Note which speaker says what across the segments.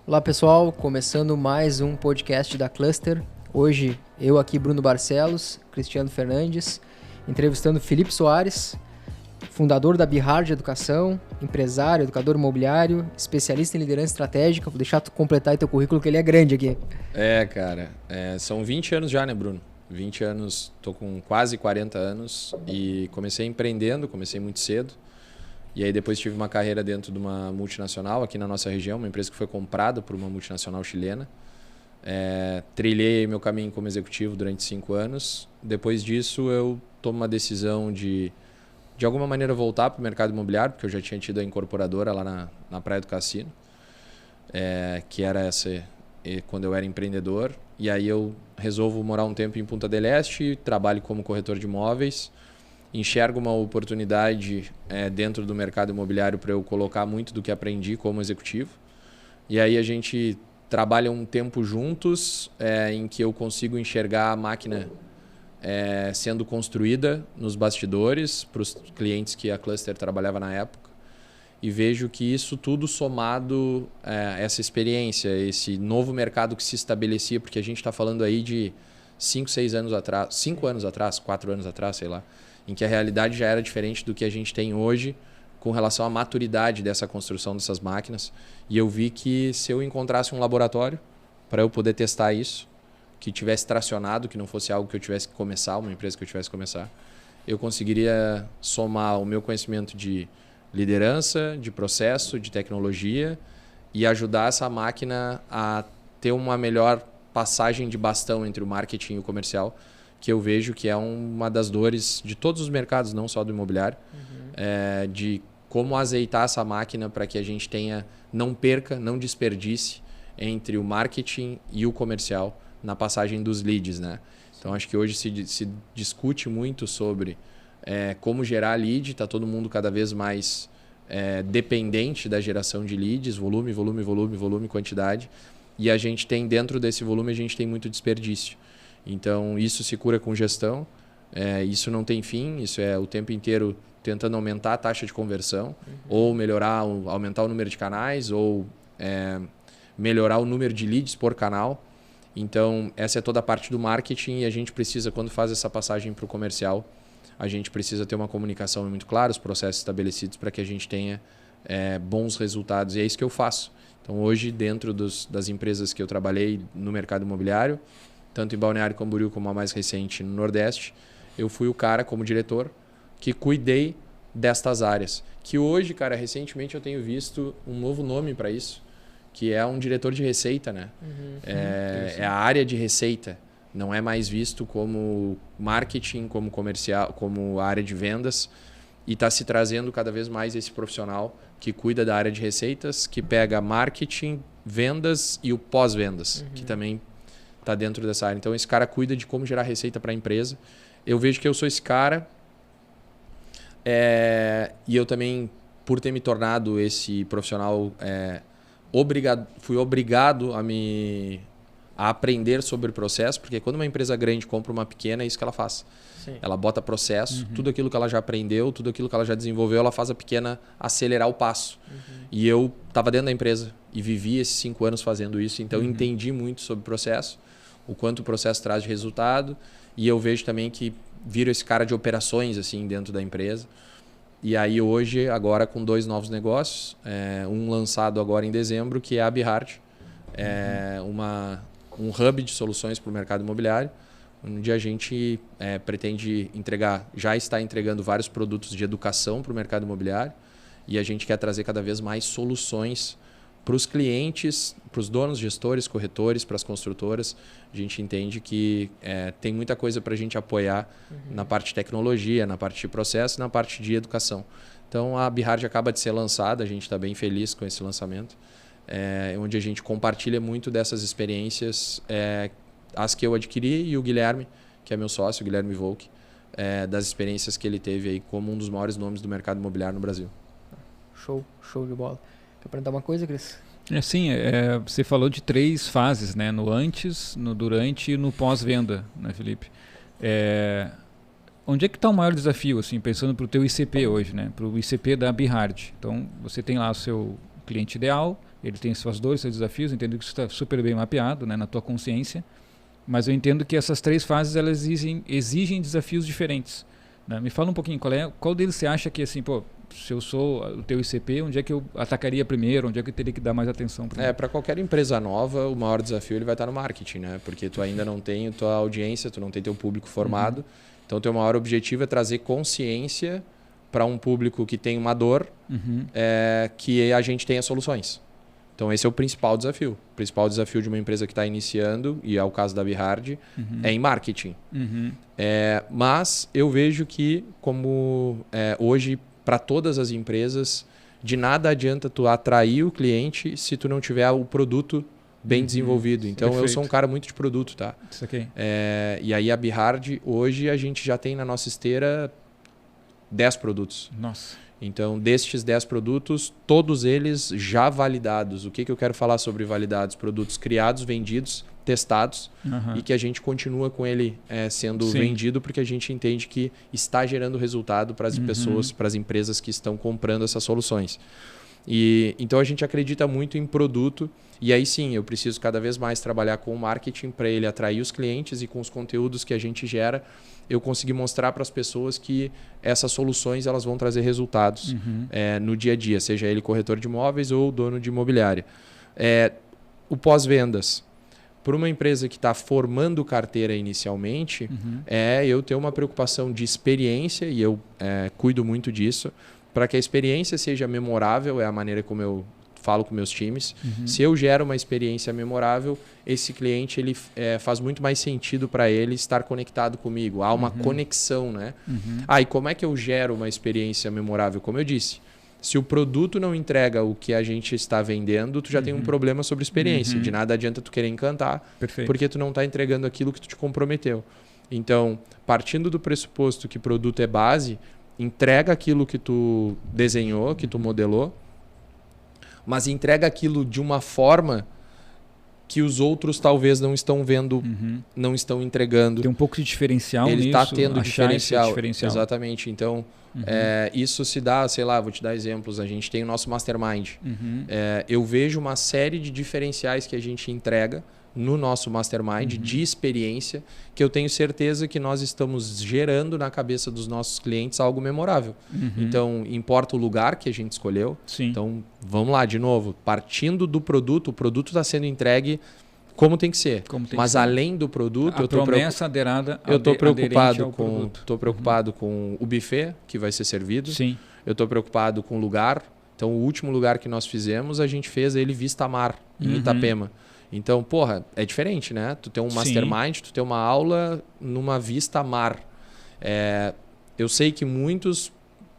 Speaker 1: Olá pessoal, começando mais um podcast da Cluster. Hoje eu aqui, Bruno Barcelos, Cristiano Fernandes, entrevistando Felipe Soares, fundador da Bihard Educação, empresário, educador imobiliário, especialista em liderança estratégica. Vou deixar tu completar teu currículo, que ele é grande aqui.
Speaker 2: Cara, são 20 anos já, né, Bruno? 20 anos, tô com quase 40 anos e comecei empreendendo, comecei muito cedo. E aí depois tive uma carreira dentro de uma multinacional aqui na nossa região, uma empresa que foi comprada por uma multinacional chilena. Trilhei meu caminho como executivo durante 5 anos. Depois disso eu tomo uma decisão de alguma maneira voltar para o mercado imobiliário, porque eu já tinha tido a incorporadora lá na Praia do Cassino, que era essa quando eu era empreendedor. E aí eu resolvo morar um tempo em Punta del Este, trabalho como corretor de imóveis. Enxergo uma oportunidade dentro do mercado imobiliário para eu colocar muito do que aprendi como executivo. E aí a gente trabalha um tempo juntos em que eu consigo enxergar a máquina sendo construída nos bastidores para os clientes que a Cluster trabalhava na época. E vejo que isso tudo somado, essa experiência, esse novo mercado que se estabelecia, porque a gente está falando aí de 5 anos atrás, 4 anos atrás, sei lá, em que a realidade já era diferente do que a gente tem hoje com relação à maturidade dessa construção dessas máquinas. E eu vi que se eu encontrasse um laboratório para eu poder testar isso, que tivesse tracionado, que não fosse algo que eu tivesse que começar, uma empresa que eu tivesse que começar, eu conseguiria somar o meu conhecimento de liderança, de processo, de tecnologia e ajudar essa máquina a ter uma melhor passagem de bastão entre o marketing e o comercial, que eu vejo que é uma das dores de todos os mercados, não só do imobiliário, de como azeitar essa máquina para que a gente não perca, não desperdice entre o marketing e o comercial na passagem dos leads, né? Então acho que hoje se discute muito sobre como gerar lead, está todo mundo cada vez mais dependente da geração de leads, volume, quantidade, e a gente tem dentro desse volume, a gente tem muito desperdício. Então, isso se cura com gestão, isso não tem fim, isso é o tempo inteiro tentando aumentar a taxa de conversão, ou aumentar o número de canais, ou melhorar o número de leads por canal. Então, essa é toda a parte do marketing e a gente precisa, quando faz essa passagem para o comercial, a gente precisa ter uma comunicação muito clara, os processos estabelecidos para que a gente tenha bons resultados. E é isso que eu faço. Então, hoje, dentro das empresas que eu trabalhei no mercado imobiliário, tanto em Balneário Camboriú como a mais recente no Nordeste, eu fui o cara, como diretor, que cuidei destas áreas. Que hoje, cara, recentemente eu tenho visto um novo nome para isso, que é um diretor de receita, né? É a área de receita. Não é mais visto como marketing, como comercial, como área de vendas. E está se trazendo cada vez mais esse profissional que cuida da área de receitas, que pega marketing, vendas e o pós-vendas, que também está dentro dessa área. Então, esse cara cuida de como gerar receita para a empresa. Eu vejo que eu sou esse cara. E eu também, por ter me tornado esse profissional, fui obrigado a aprender sobre o processo, porque quando uma empresa grande compra uma pequena, é isso que ela faz. Sim. Ela bota processo, tudo aquilo que ela já aprendeu, tudo aquilo que ela já desenvolveu, ela faz a pequena acelerar o passo. E eu estava dentro da empresa e vivi esses 5 anos fazendo isso, então entendi muito sobre o processo, o quanto o processo traz de resultado, e eu vejo também que viro esse cara de operações assim dentro da empresa. E aí hoje, agora com 2 novos negócios, um lançado agora em dezembro, que é a Bihard, um hub de soluções para o mercado imobiliário, onde a gente pretende já está entregando vários produtos de educação para o mercado imobiliário, e a gente quer trazer cada vez mais soluções para os clientes, para os donos, gestores, corretores, para as construtoras. A gente entende que tem muita coisa para a gente apoiar na parte de tecnologia, na parte de processo e na parte de educação. Então, a Bihard acaba de ser lançada, a gente está bem feliz com esse lançamento, onde a gente compartilha muito dessas experiências, as que eu adquiri, e o Guilherme, que é meu sócio, o Guilherme Volk, das experiências que ele teve aí como um dos maiores nomes do mercado imobiliário no Brasil.
Speaker 1: Show de bola. Quer perguntar uma coisa, Cris?
Speaker 3: Sim, você falou de 3 fases, né? No antes, no durante e no pós-venda, né, Felipe? Onde é que está o maior desafio, assim, pensando para o teu ICP hoje, né? Para o ICP da Bihard. Então, você tem lá o seu cliente ideal, ele tem suas dores, seus desafios, eu entendo que isso está super bem mapeado, né, na tua consciência, mas eu entendo que essas 3 fases elas exigem desafios diferentes, né? Me fala um pouquinho, qual deles você acha que, assim, pô, se eu sou o teu ICP, onde é que eu atacaria primeiro, onde é que eu teria que dar mais atenção primeiro?
Speaker 2: Para qualquer empresa nova, o maior desafio ele vai estar no marketing, né? Porque tu ainda não tem tua audiência, tu não tem teu público formado. Então, o teu maior objetivo é trazer consciência para um público que tem uma dor, que a gente tenha soluções. Então, esse é o principal desafio. O principal desafio de uma empresa que está iniciando, e é o caso da Bihard, é em marketing. Mas eu vejo que, como hoje, para todas as empresas, de nada adianta tu atrair o cliente se tu não tiver o produto bem desenvolvido. Então, eu sou um cara muito de produto, tá?
Speaker 3: Isso aqui.
Speaker 2: E aí, a Bihard, hoje, a gente já tem na nossa esteira 10 produtos.
Speaker 3: Nossa.
Speaker 2: Então, destes 10 produtos, todos eles já validados. O que eu quero falar sobre validados? Produtos criados, vendidos, testados e que a gente continua com ele sendo vendido porque a gente entende que está gerando resultado para as pessoas, para as empresas que estão comprando essas soluções. E então a gente acredita muito em produto e aí sim eu preciso cada vez mais trabalhar com o marketing para ele atrair os clientes e com os conteúdos que a gente gera eu conseguir mostrar para as pessoas que essas soluções elas vão trazer resultados no dia a dia, seja ele corretor de imóveis ou dono de imobiliária. O pós-vendas. Para uma empresa que está formando carteira inicialmente, eu ter uma preocupação de experiência e eu cuido muito disso. Para que a experiência seja memorável, é a maneira como eu falo com meus times. Se eu gero uma experiência memorável, esse cliente ele faz muito mais sentido para ele estar conectado comigo. Há uma conexão, né? E como é que eu gero uma experiência memorável? Como eu disse, se o produto não entrega o que a gente está vendendo, tu já tem um problema sobre experiência. De nada adianta tu querer encantar, porque tu não está entregando aquilo que tu te comprometeu. Então, partindo do pressuposto que produto é base, entrega aquilo que tu desenhou, que tu modelou, mas entrega aquilo de uma forma que os outros talvez não estão vendo, não estão entregando.
Speaker 3: Tem um pouco de diferencial nisso.
Speaker 2: Ele está tendo diferencial.
Speaker 3: Exatamente.
Speaker 2: Então, isso se dá, sei lá, vou te dar exemplos. A gente tem o nosso Mastermind. Eu vejo uma série de diferenciais que a gente entrega no nosso Mastermind de experiência que eu tenho certeza que nós estamos gerando na cabeça dos nossos clientes algo memorável. Então, importa o lugar que a gente escolheu. Então, vamos lá, de novo. Partindo do produto, o produto está sendo entregue como tem que ser. Mas além do produto, eu estou preocupado com o buffet que vai ser servido. Eu estou preocupado com o lugar. Então, o último lugar que nós fizemos, a gente fez ele vista mar, em Itapema. Então, porra, é diferente, né? Tu tem um mastermind, tu tem uma aula numa vista mar. Eu sei que muitos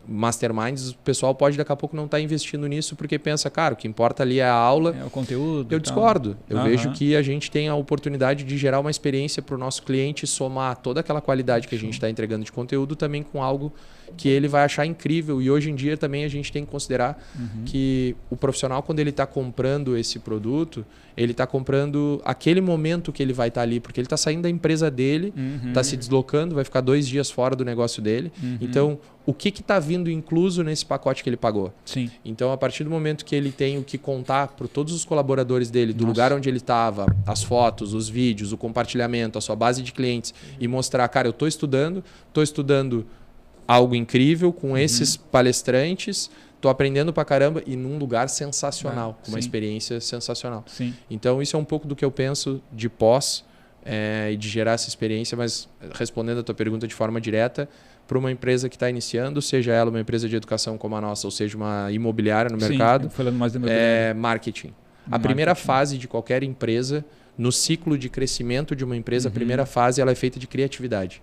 Speaker 2: masterminds, o pessoal pode daqui a pouco não estar investindo nisso porque pensa, cara, o que importa ali é a aula.
Speaker 3: É o conteúdo.
Speaker 2: Eu discordo. Eu vejo que a gente tem a oportunidade de gerar uma experiência para o nosso cliente somar toda aquela qualidade que a gente está entregando de conteúdo também com algo que ele vai achar incrível. E hoje em dia também a gente tem que considerar que o profissional, quando ele está comprando esse produto, ele está comprando aquele momento que ele vai estar ali, porque ele está saindo da empresa dele, está se deslocando, vai ficar 2 dias fora do negócio dele. Então, o que está vindo incluso nesse pacote que ele pagou? Então, a partir do momento que ele tem o que contar para todos os colaboradores dele, do lugar onde ele estava, as fotos, os vídeos, o compartilhamento, a sua base de clientes, e mostrar, cara, eu estou estudando algo incrível com esses palestrantes, estou aprendendo pra caramba e num lugar sensacional, com uma experiência sensacional. Então, isso é um pouco do que eu penso de pós e de gerar essa experiência, mas respondendo a tua pergunta de forma direta, para uma empresa que está iniciando, seja ela uma empresa de educação como a nossa, ou seja uma imobiliária no mercado,
Speaker 3: falando mais da imobiliária.
Speaker 2: Marketing. A primeira fase de qualquer empresa, no ciclo de crescimento de uma empresa, a primeira fase ela é feita de criatividade.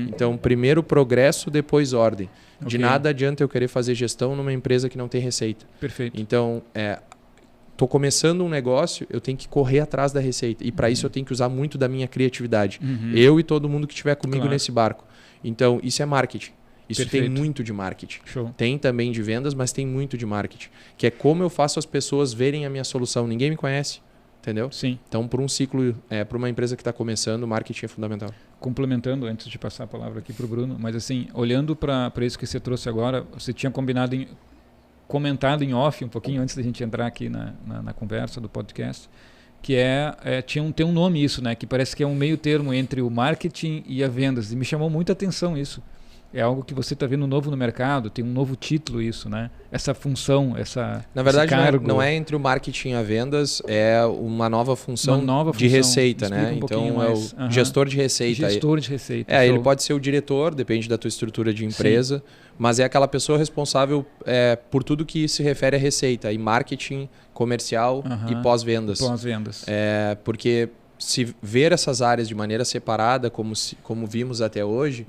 Speaker 2: Então, primeiro progresso, depois ordem. De nada adianta eu querer fazer gestão numa empresa que não tem receita.
Speaker 3: Perfeito.
Speaker 2: Então, estou começando um negócio, eu tenho que correr atrás da receita. E para isso eu tenho que usar muito da minha criatividade. Eu e todo mundo que estiver comigo nesse barco. Então, isso é marketing. Isso tem muito de marketing. Tem também de vendas, mas tem muito de marketing. Que é como eu faço as pessoas verem a minha solução. Ninguém me conhece. Entendeu? Então, para um ciclo, para uma empresa que está começando, marketing é fundamental.
Speaker 3: Complementando, antes de passar a palavra aqui para o Bruno, mas assim, olhando para isso que você trouxe agora, você tinha combinado comentado em off um pouquinho antes da gente entrar aqui na conversa do podcast, que tem um nome isso, né? Que parece que é um meio termo entre o marketing e a vendas. E me chamou muita atenção isso. É algo que você está vendo novo no mercado, tem um novo título isso, né? Essa função,
Speaker 2: Na verdade,
Speaker 3: esse cargo.
Speaker 2: não é entre o marketing e a vendas, é uma nova função de receita, né? Então, é o gestor de receita.
Speaker 3: Gestor de receita.
Speaker 2: Ele pode ser o diretor, depende da tua estrutura de empresa, mas é aquela pessoa responsável por tudo que se refere a receita, e marketing, comercial e pós-vendas.
Speaker 3: Pós-vendas.
Speaker 2: Porque se ver essas áreas de maneira separada, como vimos até hoje,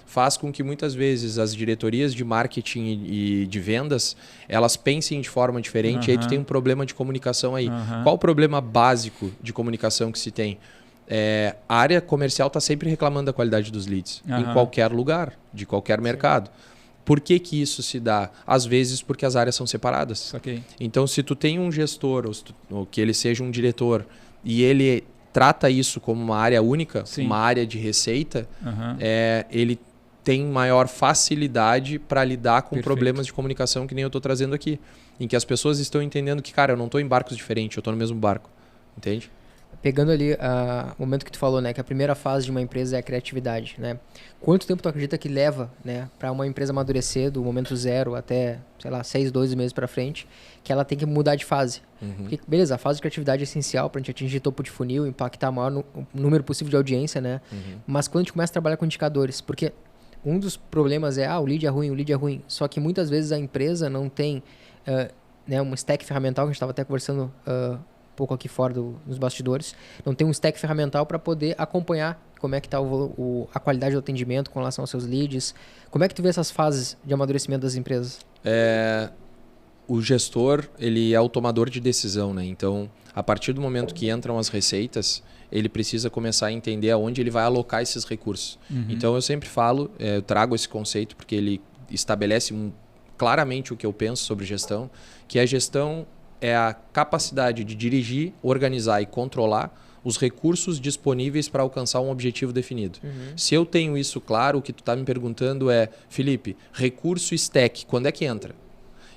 Speaker 2: faz com que muitas vezes as diretorias de marketing e de vendas, elas pensem de forma diferente, e aí tu tem um problema de comunicação aí. Qual o problema básico de comunicação que se tem? A área comercial está sempre reclamando da qualidade dos leads, em qualquer lugar, de qualquer mercado. Por que isso se dá? Às vezes porque as áreas são separadas.
Speaker 3: Okay.
Speaker 2: Então, se tu tem um gestor, ou que ele seja um diretor, e ele trata isso como uma área única, uma área de receita, ele tem maior facilidade para lidar com problemas de comunicação que nem eu estou trazendo aqui. Em que as pessoas estão entendendo que, cara, eu não estou em barcos diferentes, eu estou no mesmo barco. Entende?
Speaker 1: Pegando ali o momento que tu falou, né, que a primeira fase de uma empresa é a criatividade, né? Quanto tempo tu acredita que leva, né, para uma empresa amadurecer do momento zero até, sei lá, 6, 12 meses para frente, que ela tem que mudar de fase? Porque, beleza, a fase de criatividade é essencial para a gente atingir topo de funil, impactar o maior número possível de audiência, né? Mas quando a gente começa a trabalhar com indicadores, porque um dos problemas é, o lead é ruim, só que muitas vezes a empresa não tem né, um stack ferramental, que a gente estava até conversando pouco aqui fora nos bastidores, não tem um stack ferramental para poder acompanhar como é que está a qualidade do atendimento com relação aos seus leads. Como é que tu vê essas fases de amadurecimento das empresas?
Speaker 2: O gestor, ele é o tomador de decisão, né? Então, a partir do momento que entram as receitas, ele precisa começar a entender aonde ele vai alocar esses recursos. Então, eu sempre falo, eu trago esse conceito porque ele estabelece claramente o que eu penso sobre gestão, que a gestão é a capacidade de dirigir, organizar e controlar os recursos disponíveis para alcançar um objetivo definido. Se eu tenho isso claro, o que tu está me perguntando é, Felipe, recurso stack, quando é que entra?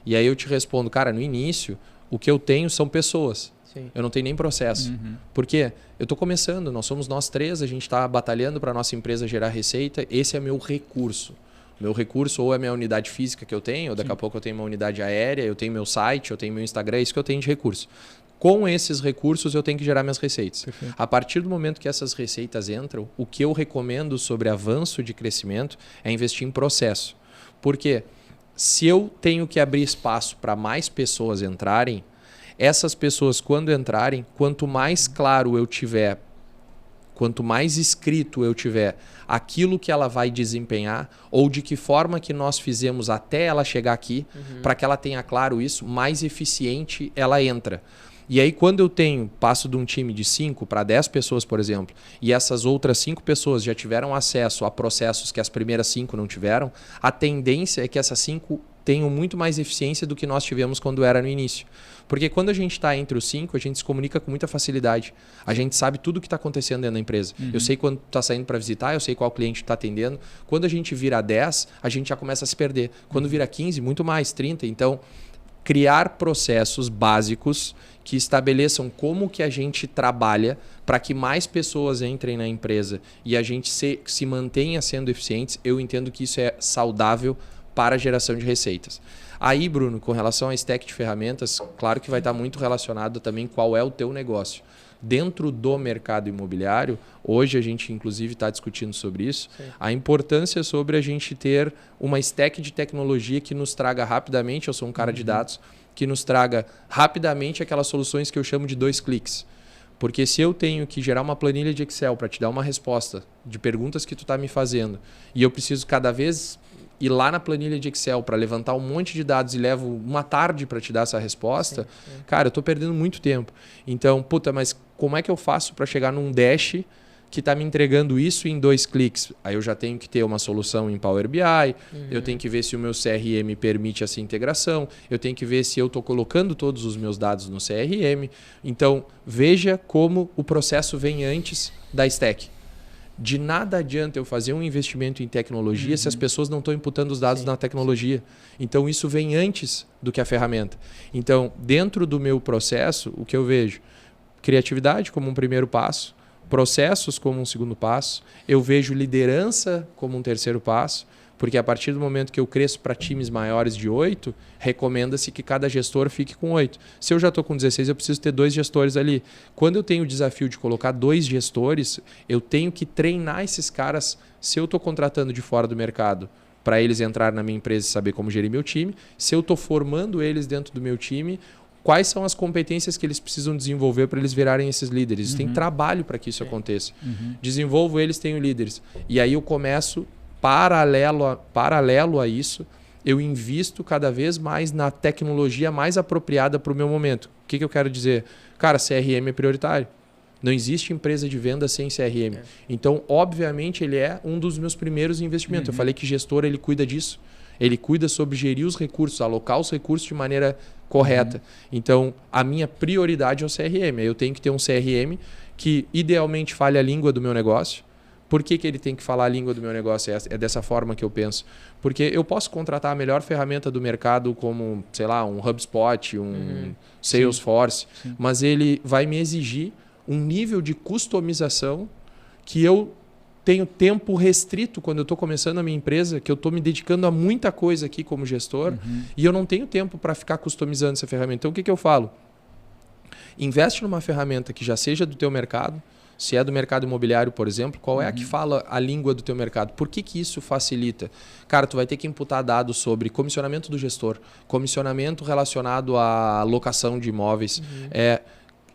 Speaker 2: E aí eu te respondo, cara, no início, o que eu tenho são pessoas. Eu não tenho nem processo. Por quê? Eu estou começando, nós 3, a gente está batalhando para a nossa empresa gerar receita, esse é meu recurso. Meu recurso ou é minha unidade física que eu tenho, ou daqui a pouco eu tenho uma unidade aérea, eu tenho meu site, eu tenho meu Instagram, é isso que eu tenho de recurso. Com esses recursos eu tenho que gerar minhas receitas. Perfeito. A partir do momento que essas receitas entram, o que eu recomendo sobre avanço de crescimento é investir em processo. Por quê? Se eu tenho que abrir espaço para mais pessoas entrarem, essas pessoas quando entrarem, quanto mais claro eu tiver, quanto mais escrito eu tiver aquilo que ela vai desempenhar ou de que forma que nós fizemos até ela chegar aqui, para que ela tenha claro isso, mais eficiente ela entra. E aí quando eu passo de um time de 5 para 10 pessoas, por exemplo, e essas outras 5 pessoas já tiveram acesso a processos que as primeiras 5 não tiveram, a tendência é que essas 5 tenham muito mais eficiência do que nós tivemos quando era no início. Porque quando a gente está entre os 5, a gente se comunica com muita facilidade. A gente sabe tudo o que está acontecendo dentro da empresa. Eu sei quando tu está saindo para visitar, eu sei qual cliente tu está atendendo. Quando a gente vira 10, a gente já começa a se perder. Quando vira 15, muito mais, 30. Então, criar processos básicos que estabeleçam como que a gente trabalha para que mais pessoas entrem na empresa e a gente se mantenha sendo eficientes, eu entendo que isso é saudável para a geração de receitas. Aí, Bruno, com relação a stack de ferramentas, claro que vai estar muito relacionado também qual é o teu negócio. Dentro do mercado imobiliário, hoje a gente inclusive está discutindo sobre isso, a importância sobre a gente ter uma stack de tecnologia que nos traga rapidamente, eu sou um cara de dados, que nos traga rapidamente aquelas soluções que eu chamo de 2 cliques. Porque se eu tenho que gerar uma planilha de Excel para te dar uma resposta de perguntas que tu está me fazendo e eu preciso cada vez ir lá na planilha de Excel para levantar um monte de dados e levo uma tarde para te dar essa resposta, cara, eu estou perdendo muito tempo. Então, mas como é que eu faço para chegar num dash que está me entregando isso em 2 cliques? Aí eu já tenho que ter uma solução em Power BI, eu tenho que ver se o meu CRM permite essa integração, eu tenho que ver se eu estou colocando todos os meus dados no CRM. Então, veja como o processo vem antes da stack. De nada adianta eu fazer um investimento em tecnologia se as pessoas não estão imputando os dados na tecnologia. Então, isso vem antes do que a ferramenta. Então, dentro do meu processo, o que eu vejo? Criatividade como um primeiro passo, processos como um segundo passo, eu vejo liderança como um terceiro passo, porque a partir do momento que eu cresço para times maiores de 8, recomenda-se que cada gestor fique com 8. Se eu já estou com 16, eu preciso ter 2 gestores ali. Quando eu tenho o desafio de colocar 2 gestores, eu tenho que treinar esses caras, se eu estou contratando de fora do mercado, para eles entrar na minha empresa e saber como gerir meu time. Se eu estou formando eles dentro do meu time, quais são as competências que eles precisam desenvolver para eles virarem esses líderes. Tem trabalho para que isso aconteça. Desenvolvo eles, tenho líderes. E aí eu começo... Paralelo a isso, eu invisto cada vez mais na tecnologia mais apropriada para o meu momento. O que eu quero dizer? Cara, CRM é prioritário. Não existe empresa de venda sem CRM. Então, obviamente, ele é um dos meus primeiros investimentos. Eu falei que gestor ele cuida disso. Ele cuida sobre gerir os recursos, alocar os recursos de maneira correta. Então, a minha prioridade é o CRM. Eu tenho que ter um CRM que, idealmente, fale a língua do meu negócio. Por que ele tem que falar a língua do meu negócio? É dessa forma que eu penso. Porque eu posso contratar a melhor ferramenta do mercado como, sei lá, um HubSpot, um Salesforce, mas ele vai me exigir um nível de customização que eu tenho tempo restrito quando eu estou começando a minha empresa, que eu estou me dedicando a muita coisa aqui como gestor, e eu não tenho tempo para ficar customizando essa ferramenta. Então, o que eu falo? Investe numa ferramenta que já seja do teu mercado. Se é do mercado imobiliário, por exemplo, qual é a que fala a língua do teu mercado? Por que isso facilita? Cara, tu vai ter que imputar dados sobre comissionamento do gestor, comissionamento relacionado à locação de imóveis.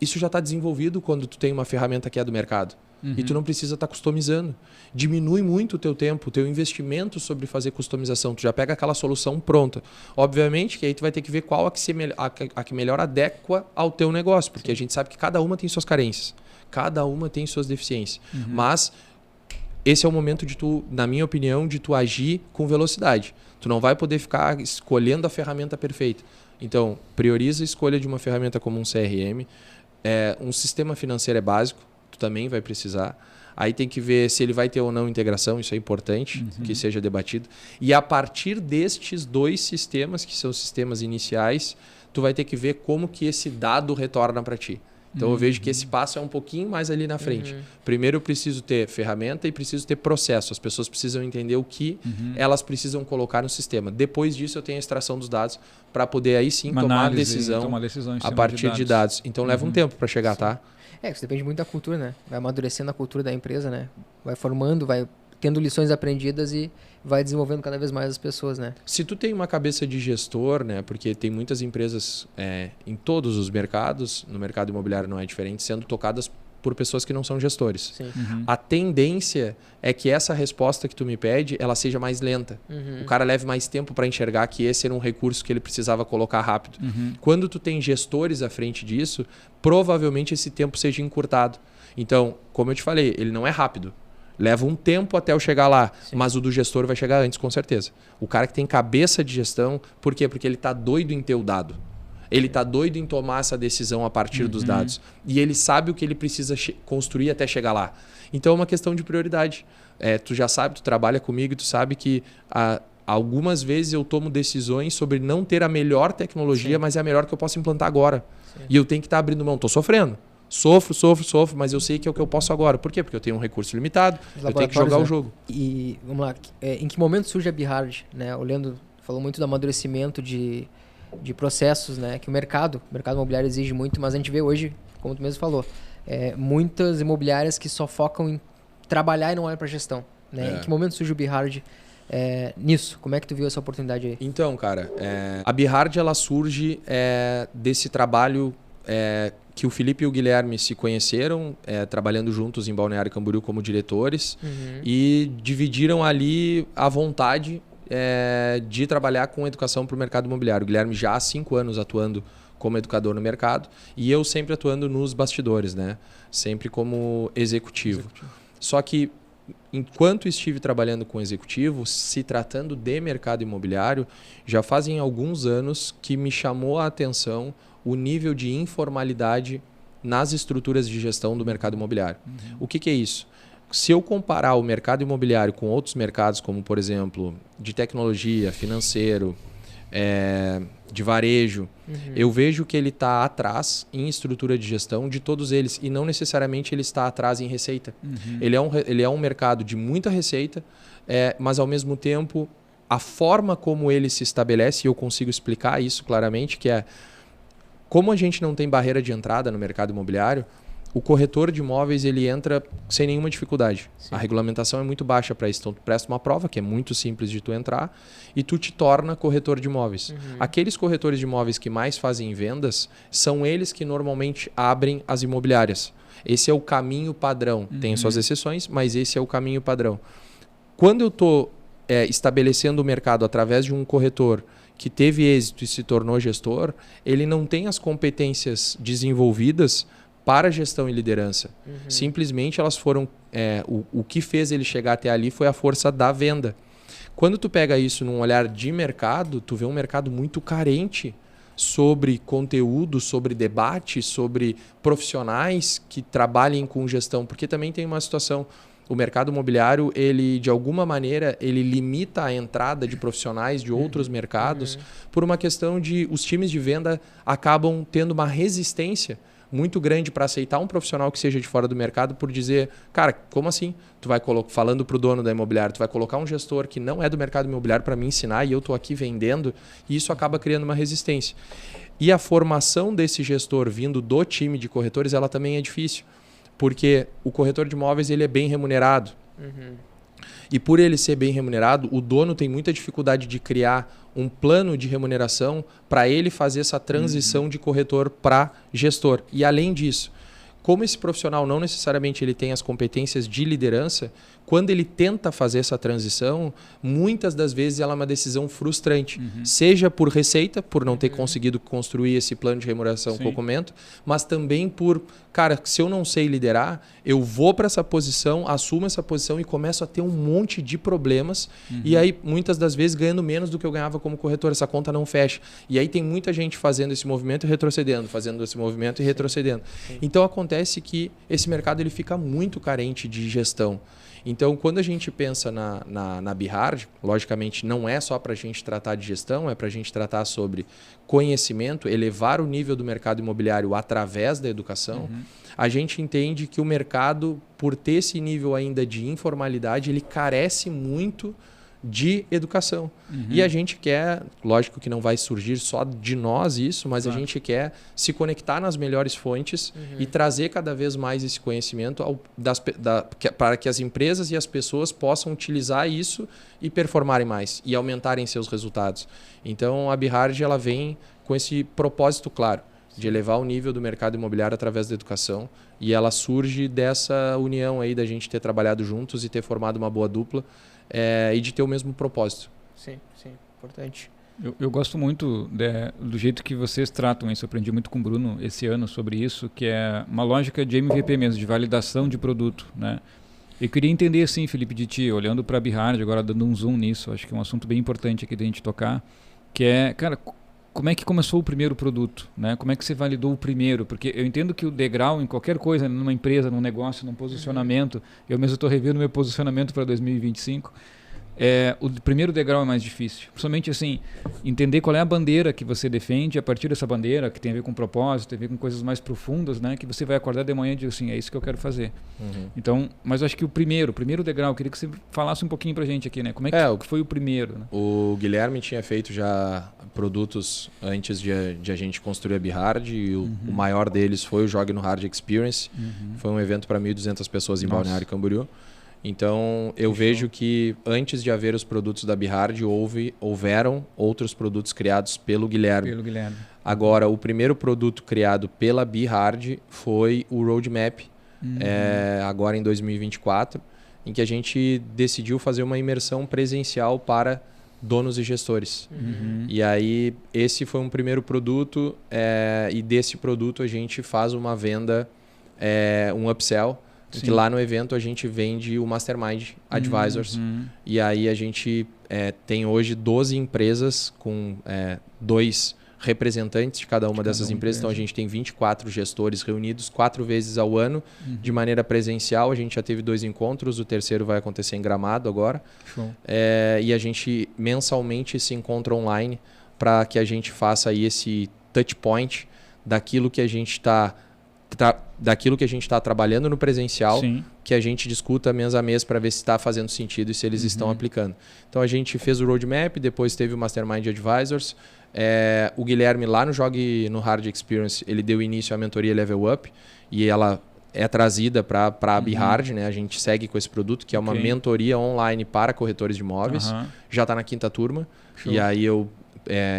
Speaker 2: Isso já está desenvolvido quando tu tem uma ferramenta que é do mercado. E tu não precisa estar customizando. Diminui muito o teu tempo, o teu investimento sobre fazer customização. Tu já pega aquela solução pronta. Obviamente que aí tu vai ter que ver qual a que melhor adequa ao teu negócio, porque a gente sabe que cada uma tem suas carências. Cada uma tem suas deficiências. Mas esse é o momento de tu, na minha opinião, de tu agir com velocidade. Tu não vai poder ficar escolhendo a ferramenta perfeita. Então, prioriza a escolha de uma ferramenta como um CRM. Um sistema financeiro é básico, tu também vai precisar. Aí tem que ver se ele vai ter ou não integração, isso é importante que seja debatido. E a partir destes 2 sistemas, que são os sistemas iniciais, tu vai ter que ver como que esse dado retorna para ti. Então eu vejo que esse passo é um pouquinho mais ali na frente. Primeiro eu preciso ter ferramenta e preciso ter processo. As pessoas precisam entender o que elas precisam colocar no sistema. Depois disso eu tenho a extração dos dados para poder aí sim tomar decisão a partir de dados. Então leva um tempo para chegar, tá?
Speaker 1: Isso depende muito da cultura, né? Vai amadurecendo a cultura da empresa, né? Vai formando, vai tendo lições aprendidas e vai desenvolvendo cada vez mais as pessoas, né?
Speaker 2: Se tu tem uma cabeça de gestor, né? Porque tem muitas empresas em todos os mercados, no mercado imobiliário não é diferente, sendo tocadas por pessoas que não são gestores. A tendência é que essa resposta que tu me pede, ela seja mais lenta. O cara leve mais tempo para enxergar que esse era um recurso que ele precisava colocar rápido. Quando tu tem gestores à frente disso, provavelmente esse tempo seja encurtado. Então, como eu te falei, ele não é rápido. Leva um tempo até eu chegar lá, mas o do gestor vai chegar antes, com certeza. O cara que tem cabeça de gestão, por quê? Porque ele está doido em ter o dado. Ele está doido em tomar essa decisão a partir dos dados. E ele sabe o que ele precisa construir até chegar lá. Então é uma questão de prioridade. Tu já sabe, tu trabalha comigo, tu sabe que algumas vezes eu tomo decisões sobre não ter a melhor tecnologia, mas é a melhor que eu posso implantar agora. E eu tenho que estar abrindo mão. Estou sofrendo. Sofro, mas eu sei que é o que eu posso agora. Por quê? Porque eu tenho um recurso limitado, eu tenho que jogar o jogo.
Speaker 1: E vamos lá, em que momento surge a BeHard? Né? Falou muito do amadurecimento de processos, né? Que o mercado imobiliário exige muito, mas a gente vê hoje, como tu mesmo falou, muitas imobiliárias que só focam em trabalhar e não olham para gestão. Né? Em que momento surge o BeHard nisso? Como é que tu viu essa oportunidade aí?
Speaker 2: Então, cara, a BeHard ela surge desse trabalho que o Felipe e o Guilherme se conheceram, trabalhando juntos em Balneário Camboriú como diretores, e dividiram ali a vontade de trabalhar com educação para o mercado imobiliário. O Guilherme já há 5 anos atuando como educador no mercado e eu sempre atuando nos bastidores, né? Sempre como executivo. Só que enquanto estive trabalhando com executivo, se tratando de mercado imobiliário, já fazem alguns anos que me chamou a atenção o nível de informalidade nas estruturas de gestão do mercado imobiliário. O que é isso? se eu comparar o mercado imobiliário com outros mercados, como, por exemplo, de tecnologia, financeiro, de varejo, eu vejo que ele está atrás em estrutura de gestão de todos eles e não necessariamente ele está atrás em receita. Ele é um mercado de muita receita, mas ao mesmo tempo a forma como ele se estabelece, e eu consigo explicar isso claramente, que é como a gente não tem barreira de entrada no mercado imobiliário, o corretor de imóveis ele entra sem nenhuma dificuldade. Sim. A regulamentação é muito baixa para isso. Então, tu presta uma prova, que é muito simples de tu entrar, e tu te torna corretor de imóveis. Aqueles corretores de imóveis que mais fazem vendas são eles que normalmente abrem as imobiliárias. Esse é o caminho padrão. Tem suas exceções, mas esse é o caminho padrão. Quando eu estou estabelecendo o mercado através de um corretor que teve êxito e se tornou gestor, ele não tem as competências desenvolvidas para gestão e liderança. Simplesmente elas foram... o que fez ele chegar até ali foi a força da venda. Quando tu pega isso num olhar de mercado, tu vê um mercado muito carente sobre conteúdo, sobre debate, sobre profissionais que trabalhem com gestão. Porque também tem uma situação... O mercado imobiliário, ele de alguma maneira, ele limita a entrada de profissionais de outros mercados por uma questão de... Os times de venda acabam tendo uma resistência muito grande para aceitar um profissional que seja de fora do mercado por dizer, cara, como assim? Tu vai falando para o dono da imobiliária, tu vai colocar um gestor que não é do mercado imobiliário para me ensinar e eu estou aqui vendendo, e isso acaba criando uma resistência. E a formação desse gestor vindo do time de corretores, ela também é difícil, porque o corretor de imóveis ele é bem remunerado. E por ele ser bem remunerado, o dono tem muita dificuldade de criar um plano de remuneração para ele fazer essa transição de corretor para gestor. E além disso, como esse profissional não necessariamente ele tem as competências de liderança, quando ele tenta fazer essa transição, muitas das vezes ela é uma decisão frustrante. Seja por receita, por não ter conseguido construir esse plano de remuneração que eu comento, mas também por, cara, se eu não sei liderar, eu vou para essa posição, assumo essa posição e começo a ter um monte de problemas. E aí, muitas das vezes, ganhando menos do que eu ganhava como corretor, essa conta não fecha. E aí tem muita gente fazendo esse movimento e retrocedendo, fazendo esse movimento e retrocedendo. Então acontece que esse mercado ele fica muito carente de gestão. Então, quando a gente pensa na BeHard, logicamente não é só para a gente tratar de gestão, é para a gente tratar sobre conhecimento, elevar o nível do mercado imobiliário através da educação. A gente entende que o mercado, por ter esse nível ainda de informalidade, ele carece muito de educação. E a gente quer, lógico que não vai surgir só de nós isso, mas a gente quer se conectar nas melhores fontes e trazer cada vez mais esse conhecimento para que as empresas e as pessoas possam utilizar isso e performarem mais e aumentarem seus resultados. Então a BeHard ela vem com esse propósito claro de elevar o nível do mercado imobiliário através da educação, e ela surge dessa união aí da gente ter trabalhado juntos e ter formado uma boa dupla e de ter o mesmo propósito.
Speaker 1: Sim, importante.
Speaker 3: Eu gosto muito do jeito que vocês tratam isso. Eu aprendi muito com o Bruno esse ano sobre isso, que é uma lógica de MVP mesmo, de validação de produto, né? Eu queria entender assim, Felipe, de ti, olhando para a BeHard, agora dando um zoom nisso, acho que é um assunto bem importante aqui da gente tocar, que é, cara, como é que começou o primeiro produto, né? Como é que você validou o primeiro? Porque eu entendo que o degrau em qualquer coisa, numa empresa, num negócio, num posicionamento, eu mesmo estou revendo meu posicionamento para 2025, o primeiro degrau é mais difícil. Principalmente assim, entender qual é a bandeira que você defende, a partir dessa bandeira, que tem a ver com propósito, tem a ver com coisas mais profundas, né? Que você vai acordar de manhã e dizer assim, é isso que eu quero fazer. Então, mas eu acho que o primeiro degrau, eu queria que você falasse um pouquinho pra gente aqui, né? Como é que foi o primeiro? Né?
Speaker 2: O Guilherme tinha feito já produtos antes de a gente construir a BeHard, e o maior deles foi o Jogue no Hard Experience. Foi um evento para 1.200 pessoas em Balneário Camboriú. Então, eu vejo que antes de haver os produtos da BeHard, houveram outros produtos criados pelo Guilherme. Agora, o primeiro produto criado pela BeHard foi o Roadmap, agora em 2024, em que a gente decidiu fazer uma imersão presencial para donos e gestores. E aí, esse foi um primeiro produto, e desse produto a gente faz uma venda, um upsell, que lá no evento a gente vende o Mastermind Advisors. E aí a gente tem hoje 12 empresas com 2 representantes de cada uma dessas empresas. Então, a gente tem 24 gestores reunidos 4 vezes ao ano, de maneira presencial. A gente já teve 2 encontros, o terceiro vai acontecer em Gramado agora.
Speaker 3: Show.
Speaker 2: E a gente mensalmente se encontra online para que a gente faça aí esse touch point daquilo que a gente está trabalhando no presencial,
Speaker 3: Sim.
Speaker 2: que a gente discuta mês a mês para ver se está fazendo sentido e se eles estão aplicando. Então a gente fez o roadmap, depois teve o Mastermind Advisors. O Guilherme lá no Jogue no Hard Experience, ele deu início à mentoria Level Up e ela é trazida para a Bihard, né? A gente segue com esse produto, que é uma mentoria online para corretores de imóveis. Já está na 5ª turma. Show. E aí eu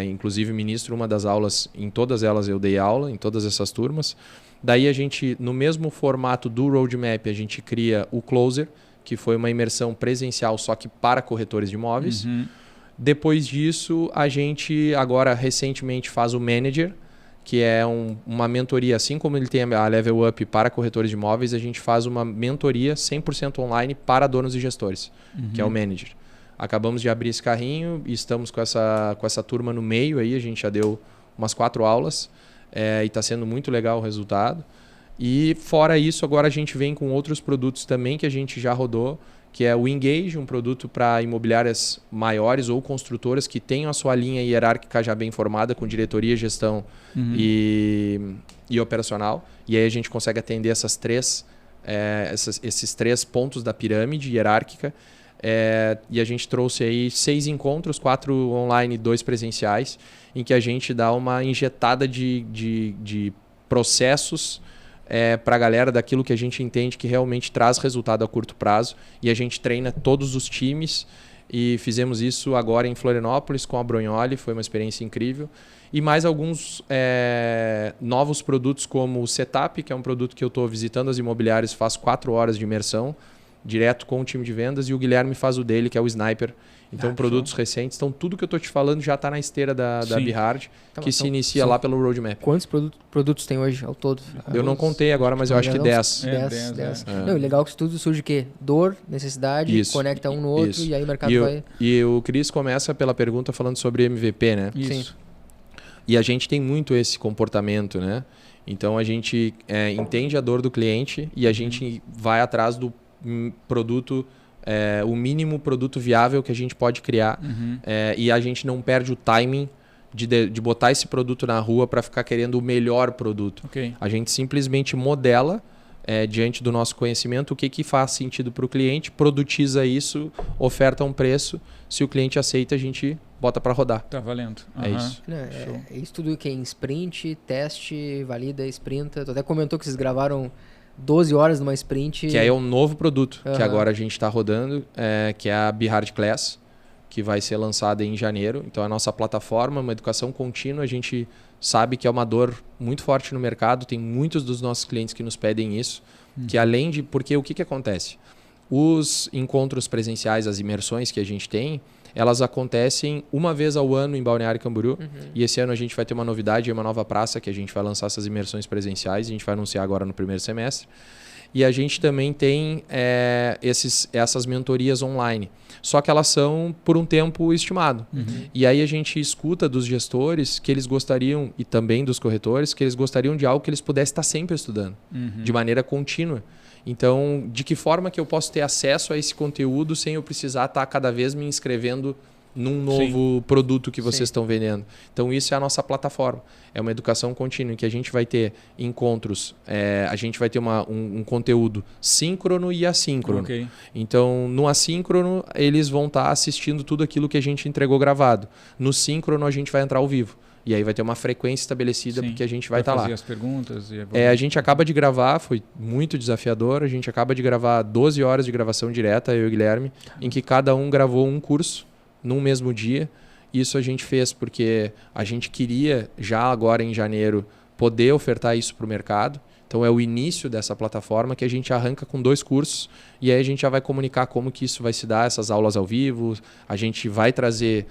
Speaker 2: inclusive ministro uma das aulas, em todas elas eu dei aula, em todas essas turmas. Daí a gente, no mesmo formato do roadmap, a gente cria o Closer, que foi uma imersão presencial só que para corretores de imóveis. Depois disso, a gente agora recentemente faz o Manager, que é uma mentoria, assim como ele tem a Level Up para corretores de imóveis, a gente faz uma mentoria 100% online para donos e gestores, que é o Manager. Acabamos de abrir esse carrinho e estamos com essa turma no meio aí, a gente já deu umas 4 aulas e está sendo muito legal o resultado. E fora isso, agora a gente vem com outros produtos também que a gente já rodou, que é o Engage, um produto para imobiliárias maiores ou construtoras que tenham a sua linha hierárquica já bem formada, com diretoria, gestão e operacional. E aí a gente consegue atender esses 3 pontos da pirâmide hierárquica. E a gente trouxe aí 6 encontros, 4 online e 2 presenciais, em que a gente dá uma injetada de processos para a galera daquilo que a gente entende que realmente traz resultado a curto prazo. E a gente treina todos os times e fizemos isso agora em Florianópolis com a Brognoli, foi uma experiência incrível. E mais alguns novos produtos como o Setup, que é um produto que eu estou visitando as imobiliárias, faz 4 horas de imersão, direto com o time de vendas, e o Guilherme faz o dele, que é o Sniper. Então, produtos recentes. Então, tudo que eu estou te falando já está na esteira da Bihard, que se inicia lá pelo roadmap.
Speaker 1: Quantos produtos tem hoje ao todo?
Speaker 2: Eu não contei agora, mas eu acho que 10.
Speaker 1: 10. Não, e legal que isso tudo surge o quê? Dor, necessidade, conecta um no outro e aí o mercado vai...
Speaker 2: E o Cris começa pela pergunta falando sobre MVP, né?
Speaker 3: Isso.
Speaker 2: E a gente tem muito esse comportamento, né? Então, a gente entende a dor do cliente e a gente vai atrás do produto, o mínimo produto viável que a gente pode criar, e a gente não perde o timing de botar esse produto na rua para ficar querendo o melhor produto. A gente simplesmente modela diante do nosso conhecimento o que faz sentido para o cliente, produtiza isso, oferta um preço, se o cliente aceita a gente bota para rodar.
Speaker 3: Tá valendo.
Speaker 2: É isso.
Speaker 1: É isso tudo que é em sprint, teste, valida, sprinta. Tu até comentou que vocês gravaram 12 horas numa sprint.
Speaker 2: Que aí é um novo produto que agora a gente está rodando, que é a Bihard Class, que vai ser lançada em janeiro. Então, a nossa plataforma, uma educação contínua, a gente sabe que é uma dor muito forte no mercado. Tem muitos dos nossos clientes que nos pedem isso. Que além de... Porque o que acontece? Os encontros presenciais, as imersões que a gente tem, elas acontecem uma vez ao ano em Balneário Camboriú. E esse ano a gente vai ter uma novidade, uma nova praça que a gente vai lançar essas imersões presenciais. A gente vai anunciar agora no primeiro semestre. E a gente também tem essas mentorias online. Só que elas são por um tempo estimado. E aí a gente escuta dos gestores que eles gostariam, e também dos corretores, que eles gostariam de algo que eles pudessem estar sempre estudando, de maneira contínua. Então, de que forma que eu posso ter acesso a esse conteúdo sem eu precisar estar cada vez me inscrevendo num novo produto que vocês estão vendendo? Então, isso é a nossa plataforma. É uma educação contínua em que a gente vai ter encontros, a gente vai ter um conteúdo síncrono e assíncrono. Então, no assíncrono, eles vão estar assistindo tudo aquilo que a gente entregou gravado. No síncrono, a gente vai entrar ao vivo. E aí vai ter uma frequência estabelecida porque a gente vai estar lá.
Speaker 3: Fazer as perguntas.
Speaker 2: A gente acaba de gravar, foi muito desafiador, a gente acaba de gravar 12 horas de gravação direta, eu e o Guilherme, em que cada um gravou um curso num mesmo dia. Isso a gente fez porque a gente queria, já agora em janeiro, poder ofertar isso para o mercado. Então é o início dessa plataforma que a gente arranca com 2 cursos e aí a gente já vai comunicar como que isso vai se dar, essas aulas ao vivo. A gente vai trazer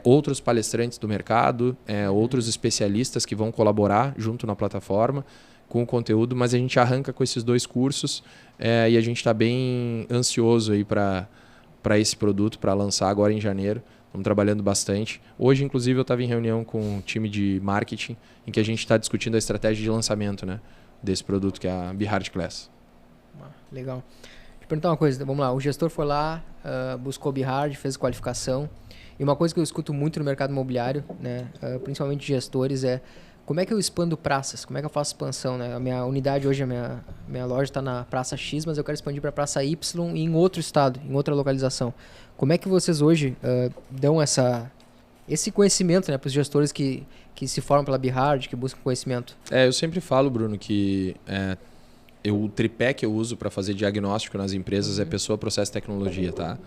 Speaker 2: outros palestrantes do mercado, outros especialistas que vão colaborar junto na plataforma com o conteúdo, mas a gente arranca com esses 2 cursos e a gente está bem ansioso aí para esse produto, para lançar agora em janeiro. Estamos trabalhando bastante. Hoje, inclusive, eu estava em reunião com o time de marketing, em que a gente está discutindo a estratégia de lançamento, né, desse produto, que é a Bihard Class.
Speaker 1: Legal. Deixa eu perguntar uma coisa. Vamos lá. O gestor foi lá, buscou Bihard, fez qualificação. E uma coisa que eu escuto muito no mercado imobiliário, né, principalmente gestores, é como é que eu expando praças? Como é que eu faço expansão? Né? A minha unidade hoje, a minha loja está na Praça X, mas eu quero expandir para a Praça Y em outro estado, em outra localização. Como é que vocês hoje dão esse conhecimento, né, para os gestores que se formam pela Bihard, que buscam conhecimento?
Speaker 2: Eu sempre falo, Bruno, que o tripé que eu uso para fazer diagnóstico nas empresas é pessoa, processo e tecnologia, tá?